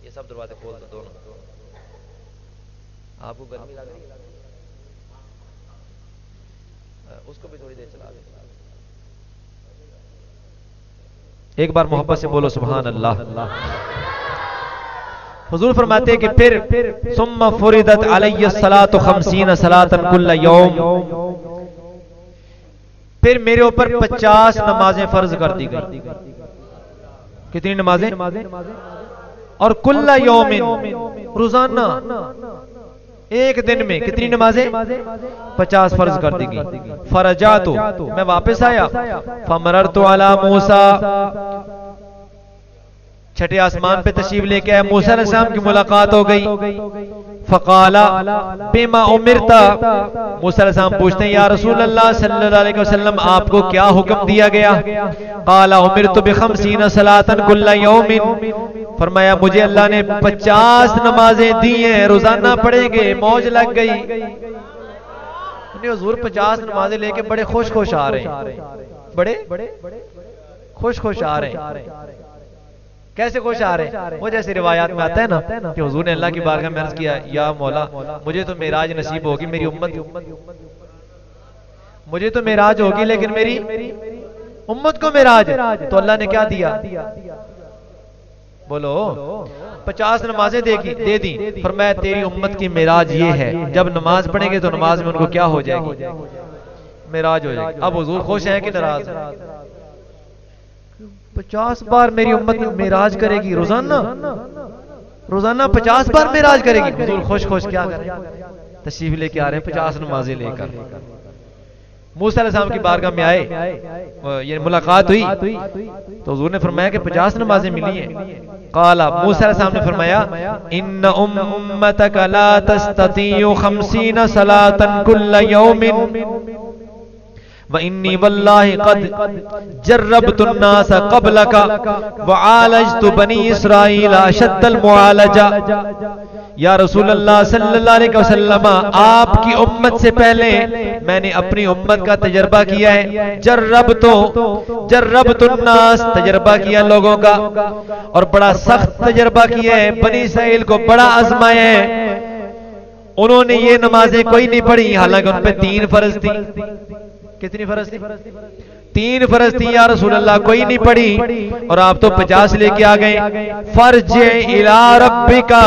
सब दरवाजे खोल दो दोनों। आपको गर्मी लग रही है? उसको भी थोड़ी देर चला दे। एक बार मोहब्बत से बोलो सुभान अल्लाह। हुजूर फरमाते हैं कि फिर सुम्मा फुरिदत अलैहि सलातु 50 सलातन कुल्ल यौम, फिर मेरे ऊपर 50 नमाजें फर्ज कर दी गई। कितनी नमाजें? और कुल्ला यौमिन, रोजाना एक दिन में कितनी नमाजें? 50 फर्ज कर दी गई। फरजातु, मैं वापस आया। फमररतु अला मूसा, छठे आसमान पे तशरीफ लेके आया। मूसा अलैहिस्सलाम की मुलाकात हो गई। फकाला बिमा उमिरता, मूसा अलैहिस्सलाम पूछते हैं या रसूल अल्लाह सल्लल्लाहु अलैहि वसल्लम आपको क्या हुक्म दिया गया? काला उमिरतु बि50 सलातन कुल्ल यौमिन, फरमाया मुझे अल्लाह ने 50 नमाजें दी हैं, रोजाना पढ़ेंगे। मौज लग गई। हुजूर 50 नमाजें लेके बड़े खुश खुश आ रहे हैं, बड़े खुश खुश आ रहे हैं। कैसे खुश आ रहे हैं? वो जैसे रिवायात में आता है ना कि हुजूर ने अल्लाह की बारगाह में अर्ज किया या मौला मुझे तो मेराज नसीब होगी, मेरी उम्मत मुझे तो मेराज होगी लेकिन मेरी उम्मत को मेराज। तो अल्लाह ने क्या दिया? बोलो 50 नमाजें दे दी। फरमाया तेरी उम्मत की मेराज ये है, जब नमाज पढ़ेंगे तो नमाज में उनको क्या हो जाएगी? मेराज हो जाएगी। अब हुजूर खुश हैं कि नाराज? 50 बार मेरी उम्मत में मेराज करेगी, रोजाना 50 बार मेराज करेगी। हुजूर खुश खुश क्या करें? तशरीफ लेके आ रहे हैं 50 नमाजें लेकर। मूसा अलैहिस्सलाम की बारगाह में आए, ये मुलाकात हुई तो हुजूर ने फरमाया कि 50 नमाजें मिली हैं। काला, मूसा अलैहिस्सलाम ने फरमाया इन्न उम्मतक ला तस्ततीउ 50 सलातन कुल्ल यौमिन व इन्नी वल्लाहि कद जर्रबतुन्नास क़ब्लका व आलजतु बनी इसराईल अशद्दल मुआलजा। या रसूल अल्लाह सल्लल्लाहु अलैहि वसल्लम, आपकी उम्मत से पहले मैंने अपनी उम्मत का तजर्बा किया है। जर्रबतुन्नास, तजर्बा किया लोगों का, और बड़ा सख्त तजर्बा किया है। बनी इसराइल को बड़ा आजमाया है। उन्होंने ये नमाजें कोई नहीं पढ़ी, हालांकि उन पे 3 फर्ज थी। कितनी फर्ज थी? 3 फर्ज थी या रसूल अल्लाह, कोई नहीं पढ़ी, और आप तो 50 लेके आ गए। फर्ज इला रब्बिका,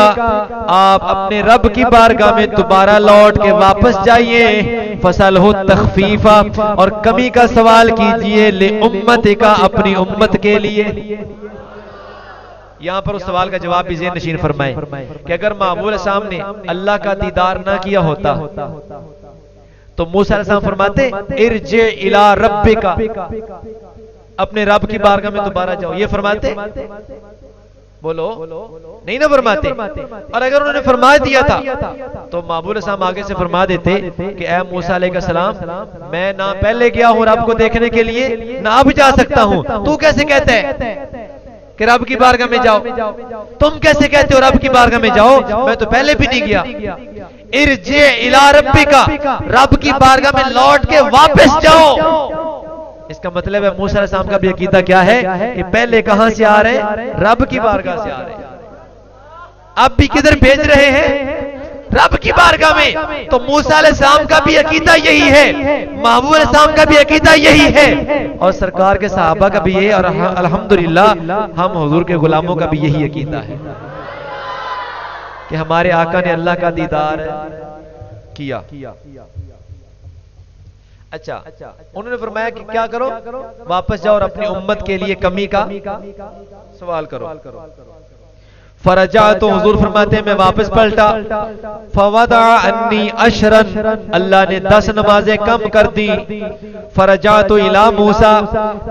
आप अपने रब की बारगाह में दोबारा लौट के वापस जाइए। फसलहु तखफीफा, और कमी का सवाल कीजिए। ले उम्मतिका, अपनी उम्मत के लिए। यहां पर उस सवाल का जवाब भी ज़हन नशीन फरमाए कि अगर मामूल सामने अल्लाह का दीदार ना किया होता तो मूसा अलैहिस्सलाम फरमाते इरजे इला रब्बिका, अपने रब की बारगाह में दोबारा जाओ। ये फरमाते? बोलो, नहीं ना फरमाते। और अगर उन्होंने फरमा दिया था तो मामूल साहब आगे से फरमा देते कि ऐ मूसा अलैहिस्सलाम, मैं ना पहले गया हूं रब को देखने के लिए, ना अब जा सकता हूं। तू कैसे कहता है कि रब की बारगाह में जाओ? तुम कैसे कहते हो रब की बारगाह में जाओ? मैं तो पहले भी नहीं गया। इरजे इला रब्बिका, रब की बारगाह में लौट के वापस जाओ। इसका मतलब है मूसा अलैहिस्सलाम का भी अकीदा क्या है कि पहले कहां से आ रहे हैं? रब की बारगाह से आ रहे हैं। अब भी किधर भेज रहे हैं? रब की बारगाह में। तो मूसा अलैहिस्सलाम का भी अकीदा यही है, महबूब अलैहिस्सलाम का भी अकीदा यही है, और सरकार के सहाबा का भी ये, और अल्हम्दुलिल्लाह हम हुजूर के गुलामों का भी यही अकीदा है कि हमारे आका ने अल्लाह का दीदार किया। अच्छा, उन्होंने फरमाया कि क्या करो? वापस जाओ और अपनी उम्मत के लिए कमी का सवाल करो। फरजा, तो हुजूर फरमाते हैं मैं वापस पलटा। फवदा अन्नी अशरन, अल्लाह ने 10 नमाजें कम कर दी। फरजा तो इला मूसा,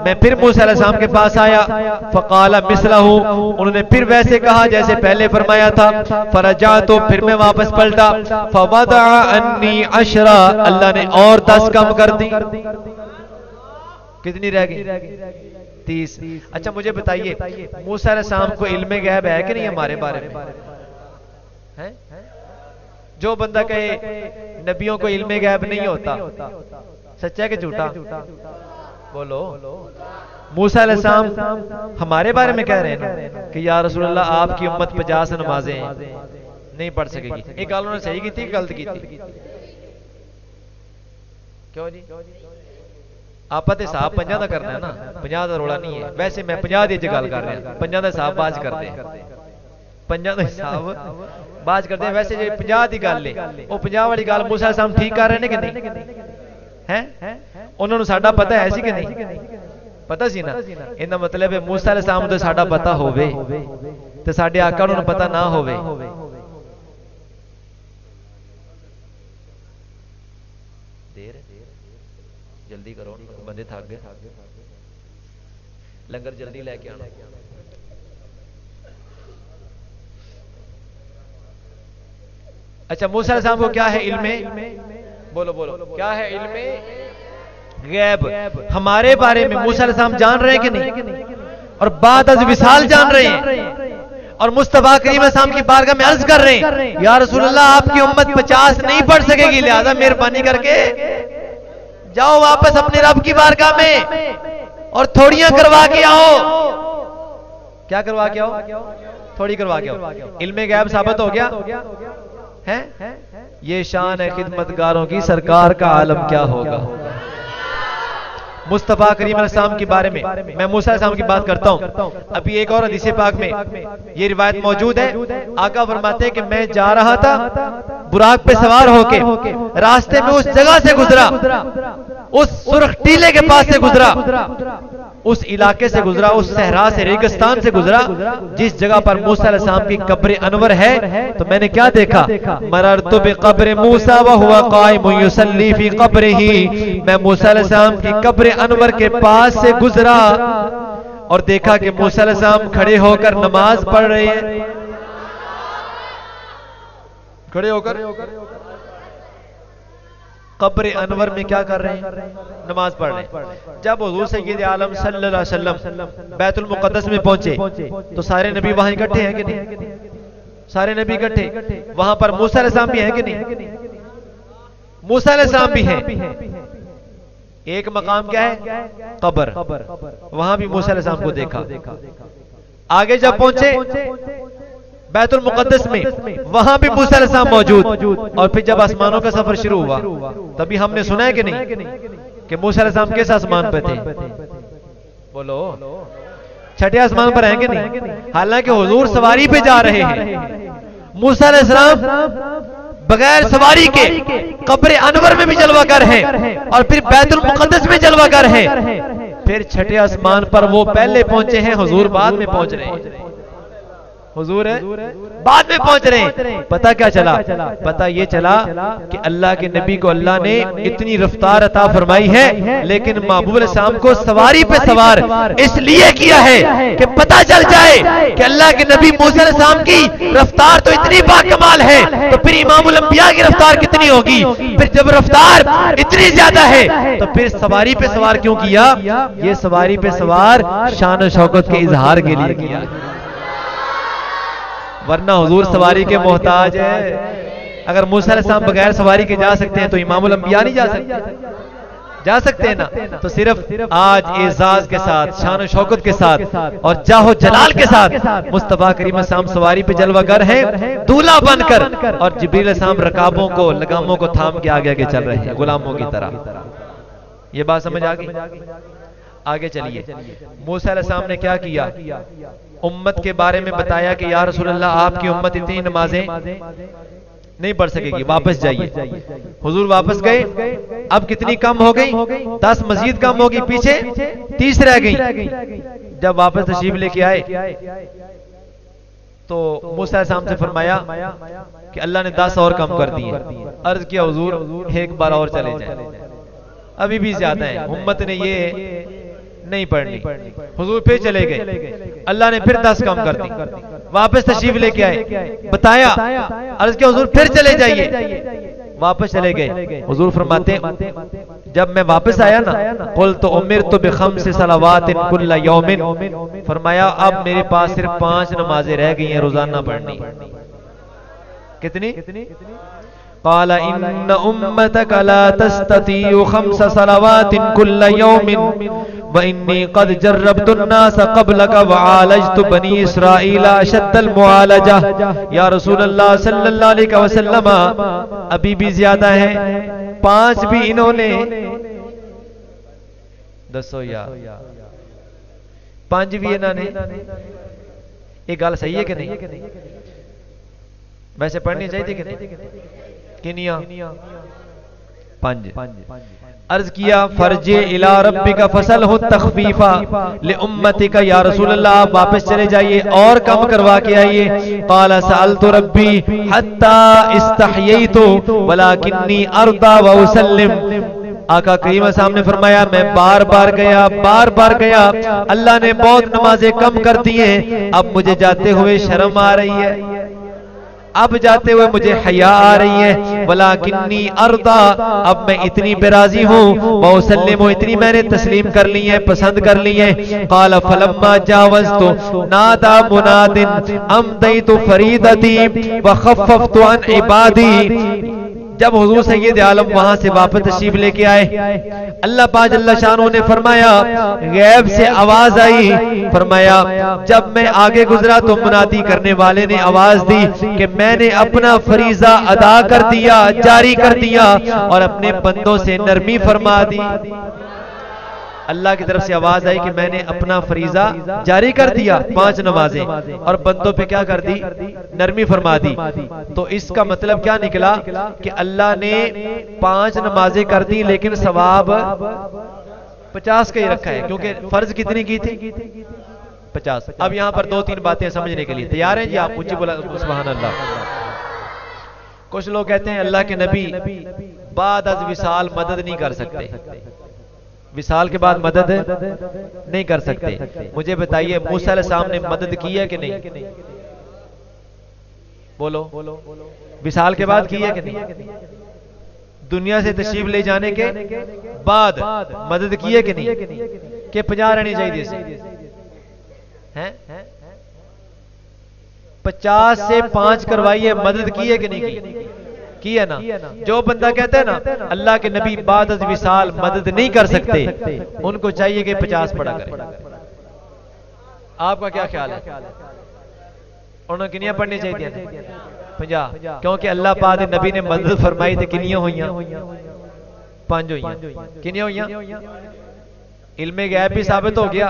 मैं फिर मूसा अलैहिस्सलाम के पास आया। फकाला मिसलहू, उन्होंने फिर वैसे कहा जैसे पहले फरमाया था। फरजा, तो फिर मैं वापस पलटा। फवदा अन्नी अशरा, अल्लाह ने और 10 कम कर दी। कितनी रह गई? 30। अच्छा मुझे बताइए, मूसा अलैहिस्सलाम को इल्मे गैब है कि नहीं हमारे बारे में? है? जो बंदा कहे नबियों को इल्मे गैब नहीं होता, सच्चा है कि झूठा? बोलो। मूसा अलैहिस्सलाम हमारे बारे में कह रहे हैं कि या रसूल अल्लाह, आपकी उम्मत 50 नमाजें नहीं पढ़ सकेगी। एक गल उन्होंने सही की थी, गलत की थी? क्यों जी? आप तो हिसाब 50 का करना है ना, 50 का रोला नहीं है। वैसे मैं 50 की गल कर रहा, 50 का हिसाब बाज करते हैं, 50 का हिसाब बाज करते हैं। वैसे जो 50 की गल है, वो 50 वाली गल मूसा अलैहिस्सलाम ठीक कर रहे हैं कि नहीं? है उन्होंने साडा पता है सी कि नहीं? पता सी ना। इनका मतलब है मूसा अलैहिस्सलाम तो साडा पता होवे ते साडे आका नूं पता ना होवे। जल्दी करो, बंदे थक गए। लंगर जल्दी लेके आना। अच्छा, मूसा अलैहिस्सलाम को क्या है इल्मे? बोलो बोलो, क्या है इल्मे गैब? हमारे बारे में मूसा अलैहिस्सलाम जान रहे हैं कि नहीं? और बाद अज़ विसाल जान रहे हैं। और मुस्तफा करीम अलैहिस्सलाम की बारगाह में अर्ज कर रहे हैं, या रसूल अल्लाह, आपकी उम्मत 50 नहीं पढ़ सकेगी, लिहाजा मेहरबानी करके जाओ वापस अपने रब की बारगाह में और थोड़ियां करवा के आओ। क्या करवा के आओ? थोड़ी करवा के आओ। इल्मे गैब साबित हो गया है। ये शान है खिदमतगारों की, सरकार का आलम क्या होगा। मुस्तफा करीम अलैहिस्सलाम के बारे में मैं मूसा अलैहिस्सलाम की बात करता हूं। अभी एक और हदीस पाक में ये रिवायत मौजूद है। आका फरमाते हैं कि मैं जा रहा था बुराक पे सवार होके, रास्ते में उस जगह से गुजरा, उस सुर्ख टीले के पास से गुजरा, उस इलाके से गुजरा, उस सहरा से, रेगिस्तान से गुजरा जिस जगह पर मूसा अलैहिस्सलाम की कब्र अनवर है। तो मैंने क्या देखा? मररतु बिक़ब्र मूसा व हुवा क़ाइमुन युसल्ली फी क़ब्रिही, मैं मूसा अलैहिस्सलाम की कब्र अनवर के पास से गुजरा और देखा कि मूसा अलैहिस्सलाम खड़े होकर नमाज पढ़ रहे हैं। खड़े होकर कब्र अनवर में क्या कर रहे हैं? नमाज पढ़ रहे हैं। जब हुजूर सय्यद आलम सल्लल्लाहु अलैहि वसल्लम बैतुल मुक़द्दस में पहुंचे तो सारे नबी वहां इकट्ठे हैं कि नहीं? सारे नबी इकट्ठे। वहां पर मूसा अलैहिस्सलाम भी हैं कि नहीं? मूसा अलैहिस्सलाम भी हैं। एक मकाम क्या है? कब्र। वहां भी मूसा अलैहिस्सलाम को देखा। आगे जब पहुंचे बैतुल मुक़द्दस में, वहां भी मूसा अलैहिस्सलाम मौजूद। और फिर जब आसमानों का सफर शुरू हुआ तभी हमने सुना है कि नहीं कि मूसा अलैहिस्सलाम किस आसमान पे थे? बोलो, छठे आसमान पर हैं कि नहीं? हालांकि हुजूर सवारी पे जा रहे हैं, मूसा अलैहिस्सलाम बगैर सवारी के कब्र अनवर में भी जलवागर हैं और फिर बैतुल मुक़द्दस में जलवागर हैं। फिर छठे आसमान पर वो पहले पहुंचे हैं, हुजूर बाद में पहुंच रहे हैं। हुजूर बाद में पहुंच रहे हैं। पता क्या चला? पता ये चला कि अल्लाह के नबी को अल्लाह ने इतनी रफ्तार अता फरमाई है, लेकिन महबूब अलैहिस्सलाम को सवारी पे सवार इसलिए किया है कि पता चल जाए कि अल्लाह के नबी मूसा अलैहिस्सलाम की रफ्तार तो इतनी बाकमाल है, तो फिर इमामुल अंबिया की रफ्तार कितनी होगी? फिर जब रफ्तार इतनी ज्यादा है तो फिर सवारी पे सवार क्यों किया? ये सवारी पे सवार शान और शौकत के इजहार के लिए किया, वरना हुजूर सवारी के मोहताज है। अगर मूसा अलैहिस्सलाम बगैर सवारी के जा सकते हैं तो इमामुल अंबिया नहीं जा सकते? जा सकते हैं ना? तो सिर्फ आज एजाज के साथ, शान शौकत के साथ और जाहो जलाल के साथ मुस्तफा करीम अलैहिस्सलाम सवारी पे जलवागर हैं, दूल्हा बनकर, और जिब्रील अलैहिस्सलाम रकाबों को, लगामों को थाम के आगे आगे चल रहे हैं गुलामों की तरह। ये बात समझ आ गई? आगे चलिए, मूसा अलैहिस्सलाम ने क्या किया? उम्मत के बारे में बताया कि या रसूल अल्लाह, आपकी उम्मत इतनी नमाजें नहीं पढ़ सकेगी, वापस जाइए। हुजूर वापस गए। अब कितनी कम हो गई? 10 मजीद कम होगी, पीछे 30 रह गई। जब वापस तशरीफ लेके आए तो मूसा अलैहिस्सलाम से फरमाया कि अल्लाह ने 10 और कम कर दिए। अर्ज किया हुजूर एक बार और चले जाए, अभी भी ज्यादा है, उम्मत ने ये नहीं पढ़नी। हुजूर फिर चले गए, अल्लाह ने फिर 10 कम कर दी। वापस तशरीफ लेके आए, बताया, अर्ज किया हुजूर फिर चले जाइए, वापस चले गए। हुजूर फरमाते जब मैं वापस आया ना, कुल तो उमिरतु बिखम्स सलावातिन कुल्ला यौमिन, फरमाया अब मेरे पास सिर्फ 5 नमाजें रह गई हैं रोजाना पढ़नी। कितनी? क़ाला इन्न उम्मतक ला तस्ततीउ खम्स सलावातिन कुल्ला यौमिन व इन्नी क़द जर्रबतुन नास क़ब्लक व आलजतु बनी इस्राईल अशद्दल मुआलजा। या रसूल अल्लाह सल्लल्लाहु अलैहि वसल्लम, अभी भी ज्यादा है, 5 भी इन्होंने, दसो यार 5 भी इन्होंने। ये गल सही है कि नहीं? वैसे पढ़नी चाहिए कि नहीं? किनिया? 5। अर्ज किया फर्जे इला रब्बिका फसल हो तखफीफा ले उम्मतिका, या रसूल अल्लाह आप वापस चले जाइए और कम करवा के आइए। क़ाला सअलतु रब्बी हत्ता इस्तहयैतु वलाकिन्नी अर्दा व उसल्लिम। आका करीम सामने फरमाया मैं बार बार गया, अल्लाह ने बहुत नमाजें कम कर दी हैं, अब मुझे जाते हुए शर्म आ रही है, अब जाते हुए मुझे हया आ रही है। वलाकिन्नी अर्दा, अब मैं इतनी बेराजी हूँ, वउसल्लिमु, इतनी मैंने तस्लीम कर ली है, पसंद कर ली है। क़ाला फलम्मा जावज़तु नादा मुनादिन अमदैतु फरीदती व खफ़फ़तु अन इबादी। जब हुजूर सय्यद आलम वहां से वापस तशरीफ लेके आए, अल्लाह पाक जल्ल शानो ने फरमाया गैब से आवाज आई, फरमाया जब मैं आगे गुजरा तो मुनादी करने वाले ने आवाज दी कि मैंने अपना फरीजा अदा कर दिया, जारी कर दिया और अपने बंदों से नरमी फरमा दी। अल्लाह की तरफ से आवाज आई कि मैंने अपना फरीजा जारी कर दिया, 5 नमाजें, और बंदों पे क्या कर दी? नरमी फरमा दी। तो इसका मतलब क्या निकला कि अल्लाह ने 5 नमाजें कर दी, लेकिन सवाब 50 का ही रखा है, क्योंकि फर्ज कितनी की थी? 50। अब यहां पर 2-3 बातें समझने के लिए तैयार हैं जी? आप ऊंची बोला सुभान अल्लाह। कुछ लोग कहते हैं अल्लाह के नबी बाद अज विसाल मदद नहीं कर सकते, विसाल के बाद मदद नहीं कर सकते। मुझे बताइए मूसा अलैहिस्सलाम ने मदद की है कि नहीं? बोलो, विसाल के बाद की है कि नहीं? दुनिया से तशरीफ ले जाने के बाद मदद की है कि नहीं, कि 50 रहनी चाहिए हैं? 50 से 5 करवाई है, मदद की है कि नहीं की है ना। जो बंदा कहता है ना अल्लाह के नबी बाद अज़ विसाल मदद नहीं कर सकते, उनको चाहिए कि 50 पढ़ा करें। आपका क्या ख्याल है? उन्होंने किनिया पढ़नी चाहिए? 50, क्योंकि अल्लाह पाक नबी ने मदद फरमाई तो किनिया हुई? 5 हुई। किनिया हुई? इल्मे गैब भी साबित हो गया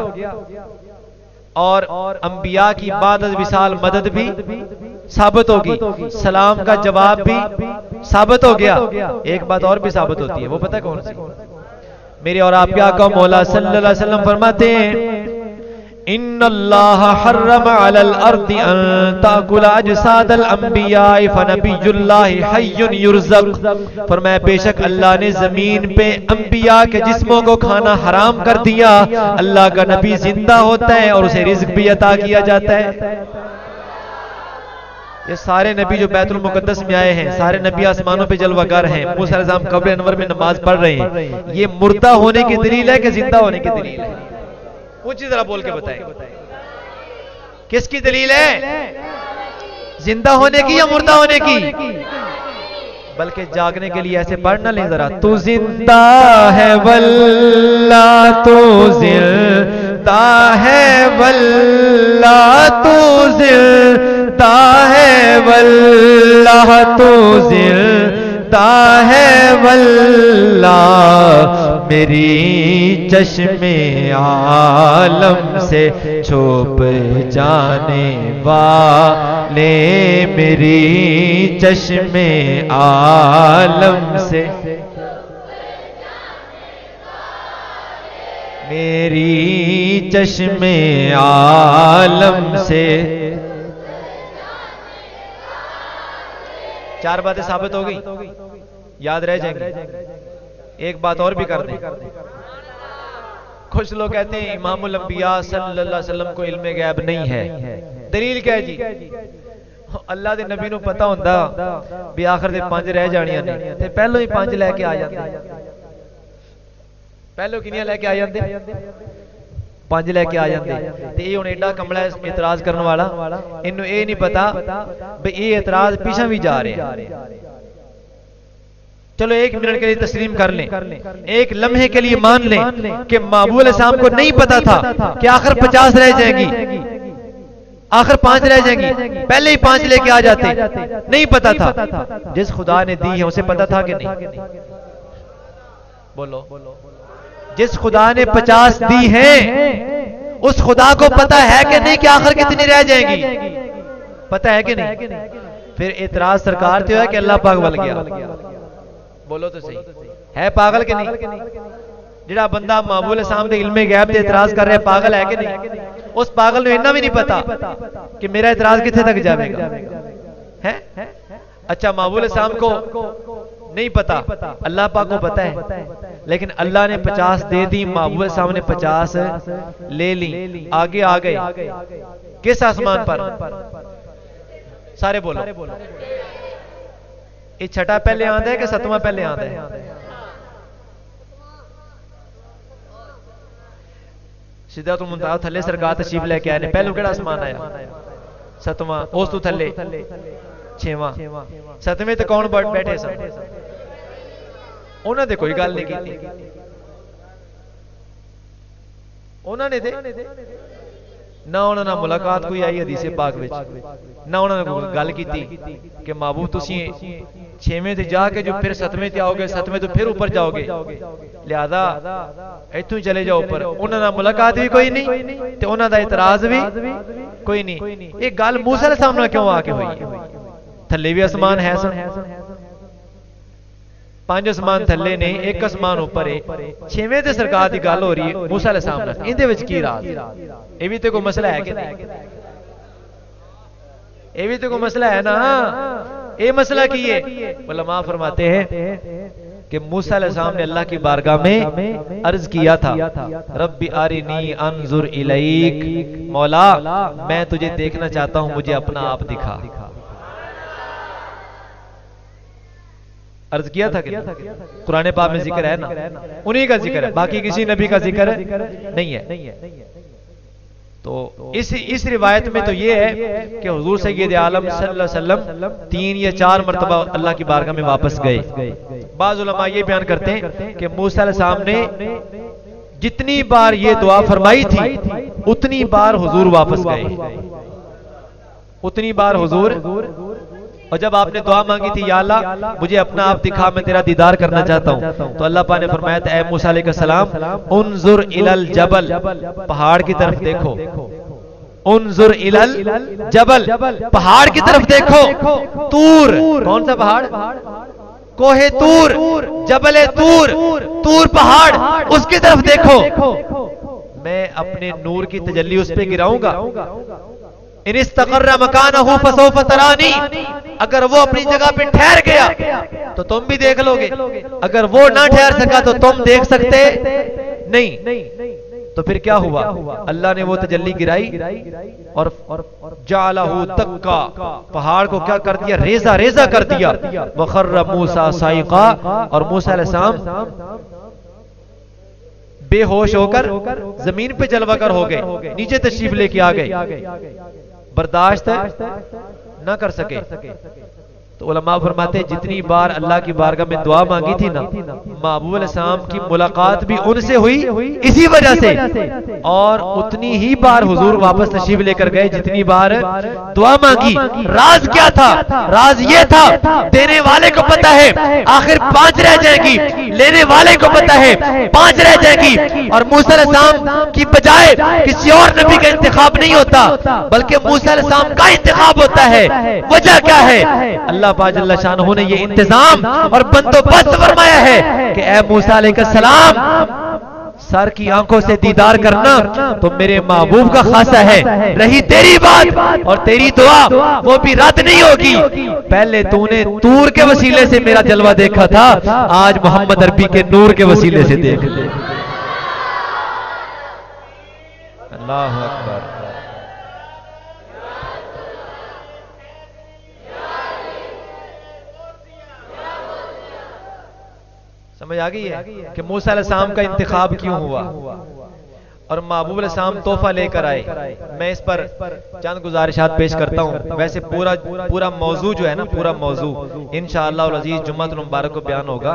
और अंबिया की बाद अज़ विसाल मदद भी साबित होगी, सलाम का जवाब भी साबित हो गया। एक बात और भी साबित होती है, वो पता कौन सी? मेरे और आपके आका मौला सल्लल्लाहु अलैहि वसल्लम फरमाते हैं इन्नल्लाह हर्रम अलल अर्दि अन ताकुल अजसादल अंबिया फनबियुल्लाहि हय्युन युरज़क। फरमाया बेशक अल्लाह ने जमीन पे अंबिया के जिस्मों को खाना हराम कर दिया। अल्लाह का नबी जिंदा होता है और उसे रिज़्क भी अता किया जाता है। ये सारे नबी जो बैतुल मुकद्दस में आए हैं, सारे नबी आसमानों पे जलवागर हैं, मूसा अलैहिस्सलाम कब्र अनवर में नमाज पढ़ रहे हैं। ये मुर्दा होने की दलील है कि जिंदा होने की दलील है? ऊंची जरा बोल के बताएं, किसकी दलील है? जिंदा होने की या मुर्दा होने की? बल्कि जागने के लिए ऐसे पढ़ ना लें जरा, तू जिंदा है वल्ला, तू जिंदा है वल्ला, तू जिंदा है वल्ला, तू जिंदा है वल्ला। मेरी चश्मे आलम से छुप जाने वाले, मेरी चश्मे आलम से, मेरी चश्मे आलम से। 4 बातें साबित हो गई, याद रह जाएंगी। एक बात और भी कर दें, कुछ लोग कहते हैं इमामुल अंबिया सल्लल्लाहु अलैहि वसल्लम को इल्मे गैब नहीं है। दलील क्या है जी? अल्लाह दे नबी नूं पता हुंदा भी आखिर दे 5 रह जाणियां ने ते पहलों ही 5 लेके आ जांदे। पहलों किनियां लेके आ जांदे? 5 लेके आ जांदे। ते ये हुण एडा कमला इतराज करने वाला, इन्नू ये नहीं पता भी ये इतराज पीछे भी जा रहे हैं। चलो 1 मिनट के लिए तस्लीम कर लें, एक लम्हे के लिए मान लें कि महबूब अलैहिस्सलाम को नहीं पता था कि आखिर 50 रह जाएंगी, आखिर 5 रह जाएंगी, पहले ही 5 लेके आ जाते। नहीं पता था। जिस खुदा ने दी है उसे पता था कि नहीं? बोलो। जिस खुदा ने 50 दी है उस खुदा को पता है कि नहीं कि आखिर कितनी रह जाएंगी? पता है कि नहीं? फिर इतराज सरकार से है कि अल्लाह पाक बल गया। बोलो तो सही, है पागल के नहीं? जिहड़ा बंदा महबूब अलैहिस्सलाम दे इल्मे गैब ते इतराज कर रहा है, पागल है कि नहीं? उस पागल को इतना भी नहीं पता कि मेरा इतराज कितने तक जाएगा है? अच्छा, महबूब अलैहिस्सलाम को नहीं पता, अल्लाह पाक को पता है, लेकिन अल्लाह ने 50 दे दी, महबूब अलैहिस्सलाम ने 50 ले ली, आगे आ गए। किस आसमान पर? सारे बोलो। ये 6ठा पहले आंदा है कि 7वां पहले आंदा है? सिदरतुल मुंतहा थले सरकार तशरीफ लेके आए ने। पहले केड़ा आसमान आया? 7वां। उस तो थले 6वां। 7वें ते कौन बैठे सन? उन्होंने कोई गल नहीं की, उन्होंने ना उन्होंने मुलाकात कोई आई हदीस पाक विच, ना उन्होंने कोई गल की कि महबूब तुसी 6वें ते जाके जो फिर 7वें ते आओगे, 7वें तो फिर ऊपर जाओगे, लिहाजा इत्थों ही चले जाओ ऊपर। उन्होंने मुलाकात भी कोई नहीं ते उन्होंने इतराज भी कोई नहीं। ये गल मूसा दे सामने क्यों आके हुई? थले भी आसमान है सन, 5 आसमान थले ने, 1 आसमान ऊपर है। 6वें ते सरकार की गल हो रही है मूसा दे सामने, इहदे विच की राज? ये भी तो कोई मसला है कि नहीं? ये भी तो कोई मसला है ना। ये मसला की है? उलमा फरमाते हैं कि मूसा अलैहिस्सलाम ने अल्लाह की बारगाह में अर्ज किया था, रब्बी अरिनी अंजुर इलैक, मौला मैं तुझे देखना चाहता हूं, मुझे अपना आप दिखा। अर्ज किया था कि कुरान पाक में जिक्र है ना, उन्हीं का जिक्र है, बाकी किसी नबी का जिक्र नहीं है। तो इस रिवायत में तो ये है कि हुजूर सैयद आलम सल्लल्लाहु अलैहि वसल्लम 3 या 4 मरतबा अल्लाह की बारगाह में वापस गए। बाज़ उलमा ये बयान करते हैं कि मूसा अलैहिस्सलाम ने जितनी बार ये दुआ फरमाई थी उतनी बार हुजूर वापस गए, उतनी बार हुजूर। और जब आपने दुआ मांगी थी या अल्लाह मुझे अपना आप दिखा, मैं तेरा दीदार करना चाहता हूं, तो अल्लाह पाक ने फरमाया था, ए मूसा अलैहिस्सलाम उन्जुर इलल जबल, पहाड़ की तरफ देखो, उन्जुर इलल जबल, पहाड़ की तरफ देखो। तूर, कौन सा पहाड़? कोहे तूर, जबले तूर, तूर पहाड़, उसकी तरफ देखो। मैं अपने नूर की तजल्ली उस पे गिराऊंगा। इन इस्तक़र्रा मकानहु फसौफ तरानी, अगर वो अपनी जगह पे ठहर गया तो तुम भी देख लोगे, अगर वो ना ठहर सका तो तुम देख सकते नहीं। तो फिर क्या हुआ? अल्लाह ने वो तजल्ली गिराई और जालहू तक्का, पहाड़ को क्या कर दिया? रेजा रेजा कर दिया। वखर्र मूसा साइका, और मूसा अलैहिस्सलाम बेहोश होकर जमीन पे जलवागर हो गए, नीचे तशरीफ लेके आ गए, बर्दाश्त ना कर सके। तो उलमा फरमाते हैं जितनी बार अल्लाह की बारगाह में दुआ मांगी थी ना, महबूब अलैहिस्सलाम की मुलाकात भी उनसे हुई इसी वजह से, और उतनी ही बार हुजूर वापस तशरीफ लेकर गए जितनी बार दुआ मांगी। राज क्या था? राज ये था, देने वाले को पता है आखिर 5 रह जाएगी, लेने वाले को पता है 5 रह जाएगी। और मूसा अलैहिस्सलाम की बजाय किसी और नबी का इंतखाब नहीं होता, बल्कि मूसा अलैहिस्सलाम का इंतखाब होता है। वजह क्या है? अल्लाह पाक जल्ल शानहू ने ये इंतजाम और बंदोबस्त फरमाया है कि ए मूसा अलैहिस्सलाम, सर की आंखों से दीदार करना तो मेरे महबूब का खासा है। रही तेरी बात और तेरी दुआ, वो भी रद्द नहीं होगी। पहले तूने तूर के वसीले से मेरा जलवा देखा था, आज मोहम्मद अरबी के नूर के वसीले से देख ले। अल्लाह अकबर। समझ आ गई है कि मूसा अलैहिस्सलाम का इंतखाब क्यों हुआ और महबूब अलैहिस्सलाम तोहफा लेकर आए। मैं इस पर चंद गुजारिशात पेश करता हूं। वैसे पूरा मौजू जो है ना, पूरा मौजू इंशाअल्लाह अल अजीज जुम्मतुल मुबारक को बयान होगा,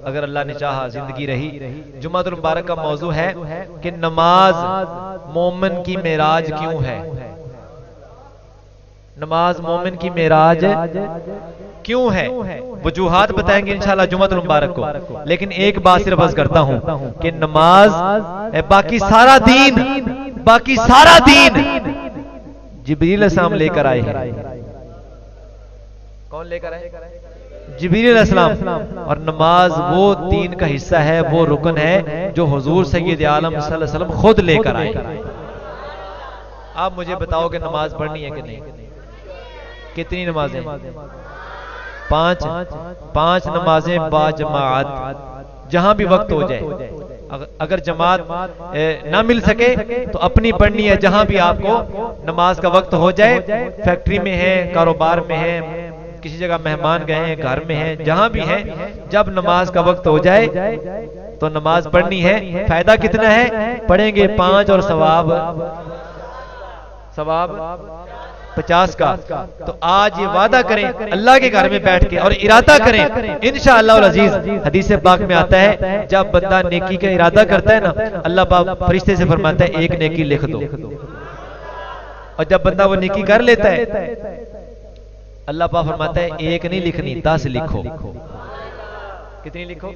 अगर अल्लाह ने चाहा, जिंदगी रही। जुम्मतुल मुबारक का मौजू है कि नमाज मोमिन की मेराज क्यों है। नमाज मोमिन की मेराज क्यों है, वजूहात बताएंगे इंशाल्लाह जुम्मतुल मुबारक को। लेकिन एक बात सिर्फ अर्ज करता हूं कि नमाज, बाकी सारा दीन जिब्रील अलैहिस्सलाम लेकर आए हैं। कौन लेकर आए? जिब्रील अलैहिस्सलाम। और नमाज वो दीन का हिस्सा है, वो रुकन है जो हुजूर सैयद आलम सल्लल्लाहु अलैहि वसल्लम खुद लेकर आए। आप मुझे बताओ कि नमाज पढ़नी है कि नहीं? कितनी नमाजें? 5 नमाजें बाजमात, जहां भी वक्त हो जाए। अगर जमात ना मिल सके तो अपनी पढ़नी है, जहां भी आपको नमाज का वक्त हो जाए। फैक्ट्री में है, कारोबार में है, किसी जगह मेहमान गए हैं, घर में है, जहां भी है, जब नमाज का वक्त हो जाए तो नमाज पढ़नी है। फायदा कितना है? पढ़ेंगे 5 और सवाब 50 का। तो आज ये वादा करें अल्लाह के घर में बैठ के और इरादा करें इंशाअल्लाह अल अजीज। हदीस पाक में आता है जब बंदा नेकी का इरादा करता है ना, अल्लाह पाक फरिश्ते से फरमाता है एक नेकी लिख दो। और जब बंदा वो नेकी कर लेता है, अल्लाह पाक फरमाता है एक नहीं लिखनी, 10 लिखो। कितनी लिखो?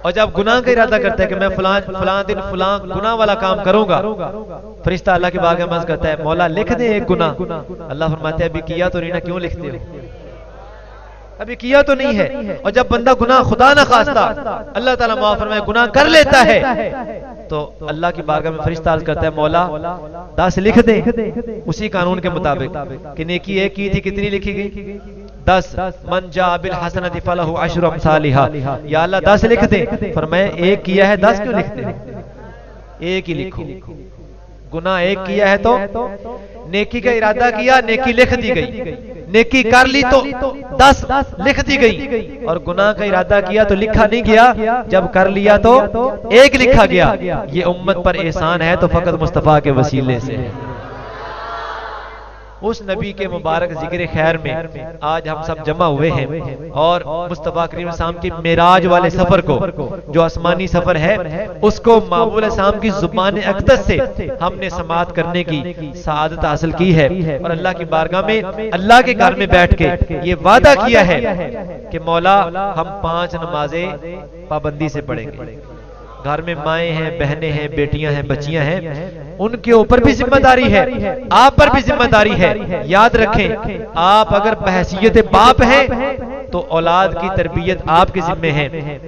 और जब गुनाह का इरादा करता है कि मैं फलां दिन फलां गुनाह वाला काम करूंगा, फरिश्ता अल्लाह की बारगाह में अर्ज करता है मौला लिख दे एक गुनाह। अल्लाह फरमाते हैं अभी किया तो नहीं ना, क्यों लिखते हो? अभी किया तो नहीं है। और जब बंदा गुनाह खुदा ना खास्ता अल्लाह ताला माफ फरमाए गुनाह कर लेता है, तो अल्लाह की बारगाह में फरिश्ता अर्ज करता है मौला 10 लिख दे उसी कानून के मुताबिक कि नेकी एक की थी, कितनी लिखी गई? 10। मन जा बिल हसनति फलहु अशरु अमसालिहा। या अल्लाह 10 लिख दे। फरमाया एक किया है 10 क्यों लिखते? एक ही लिखो। गुनाह एक किया है तो नेकी का इरादा किया, नेकी लिख दी गई। नेकी कर ली तो 10 लिख दी गई, और गुनाह का इरादा किया तो लिखा नहीं गया, जब कर लिया तो 1 लिखा गया। ये उम्मत पर एहसान है तो फकत मुस्तफा के वसीले से। उस नबी के मुबारक जिक्र खैर में आज हम सब जमा हुए हैं, और मुस्तफा करीम साहब की मेराज वाले सफर को, जो आसमानी सफर है, उसको माबूल साहब की जुबान अक़दस से हमने समाअत करने की सआदत हासिल की है। और अल्लाह की बारगाह में, अल्लाह के घर में बैठ के ये वादा किया है कि मौला हम 5 नमाजें पाबंदी से पढ़ेंगे। घर में माएँ हैं, बहनें हैं, बेटियां हैं, बच्चियां हैं, उनके ऊपर भी जिम्मेदारी है, आप पर भी जिम्मेदारी है। याद रखें, आप अगर बहैसियत बाप हैं तो औलाद की तरबियत आपके जिम्मे है।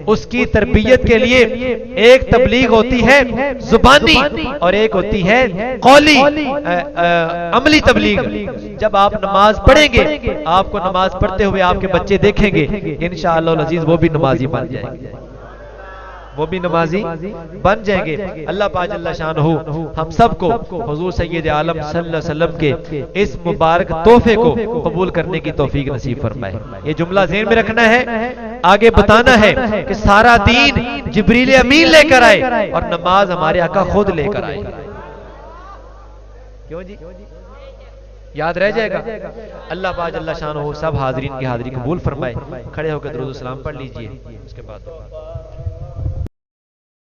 उसकी तरबियत के लिए एक तबलीग होती है जुबानी और एक होती है कौली अमली तबलीग। जब आप नमाज पढ़ेंगे, आपको नमाज पढ़ते हुए आपके बच्चे देखेंगे, इंशाअल्लाह अजीज वो भी नमाजी बन जाएंगे, वो भी नमाजी बन जाएंगे। अल्लाह पाक जल्ला शानहू हम सबको हुजूर सैयद आलम सल्लल्लाहु अलैहि वसल्लम के इस मुबारक तोहफे को कबूल करने की तौफीक नसीब फरमाए। ये जुमला ज़हन में रखना है, आगे बताना है कि सारा दीन जिब्रील अमीन लेकर आए और नमाज हमारे आका खुद लेकर आए। क्यों जी? याद रह जाएगा। अल्लाह पाक जल्ला शानहू सब हाज़रीन की हाज़री कबूल फरमाए। खड़े होकर दुरूद सलाम पढ़ लीजिए, उसके बाद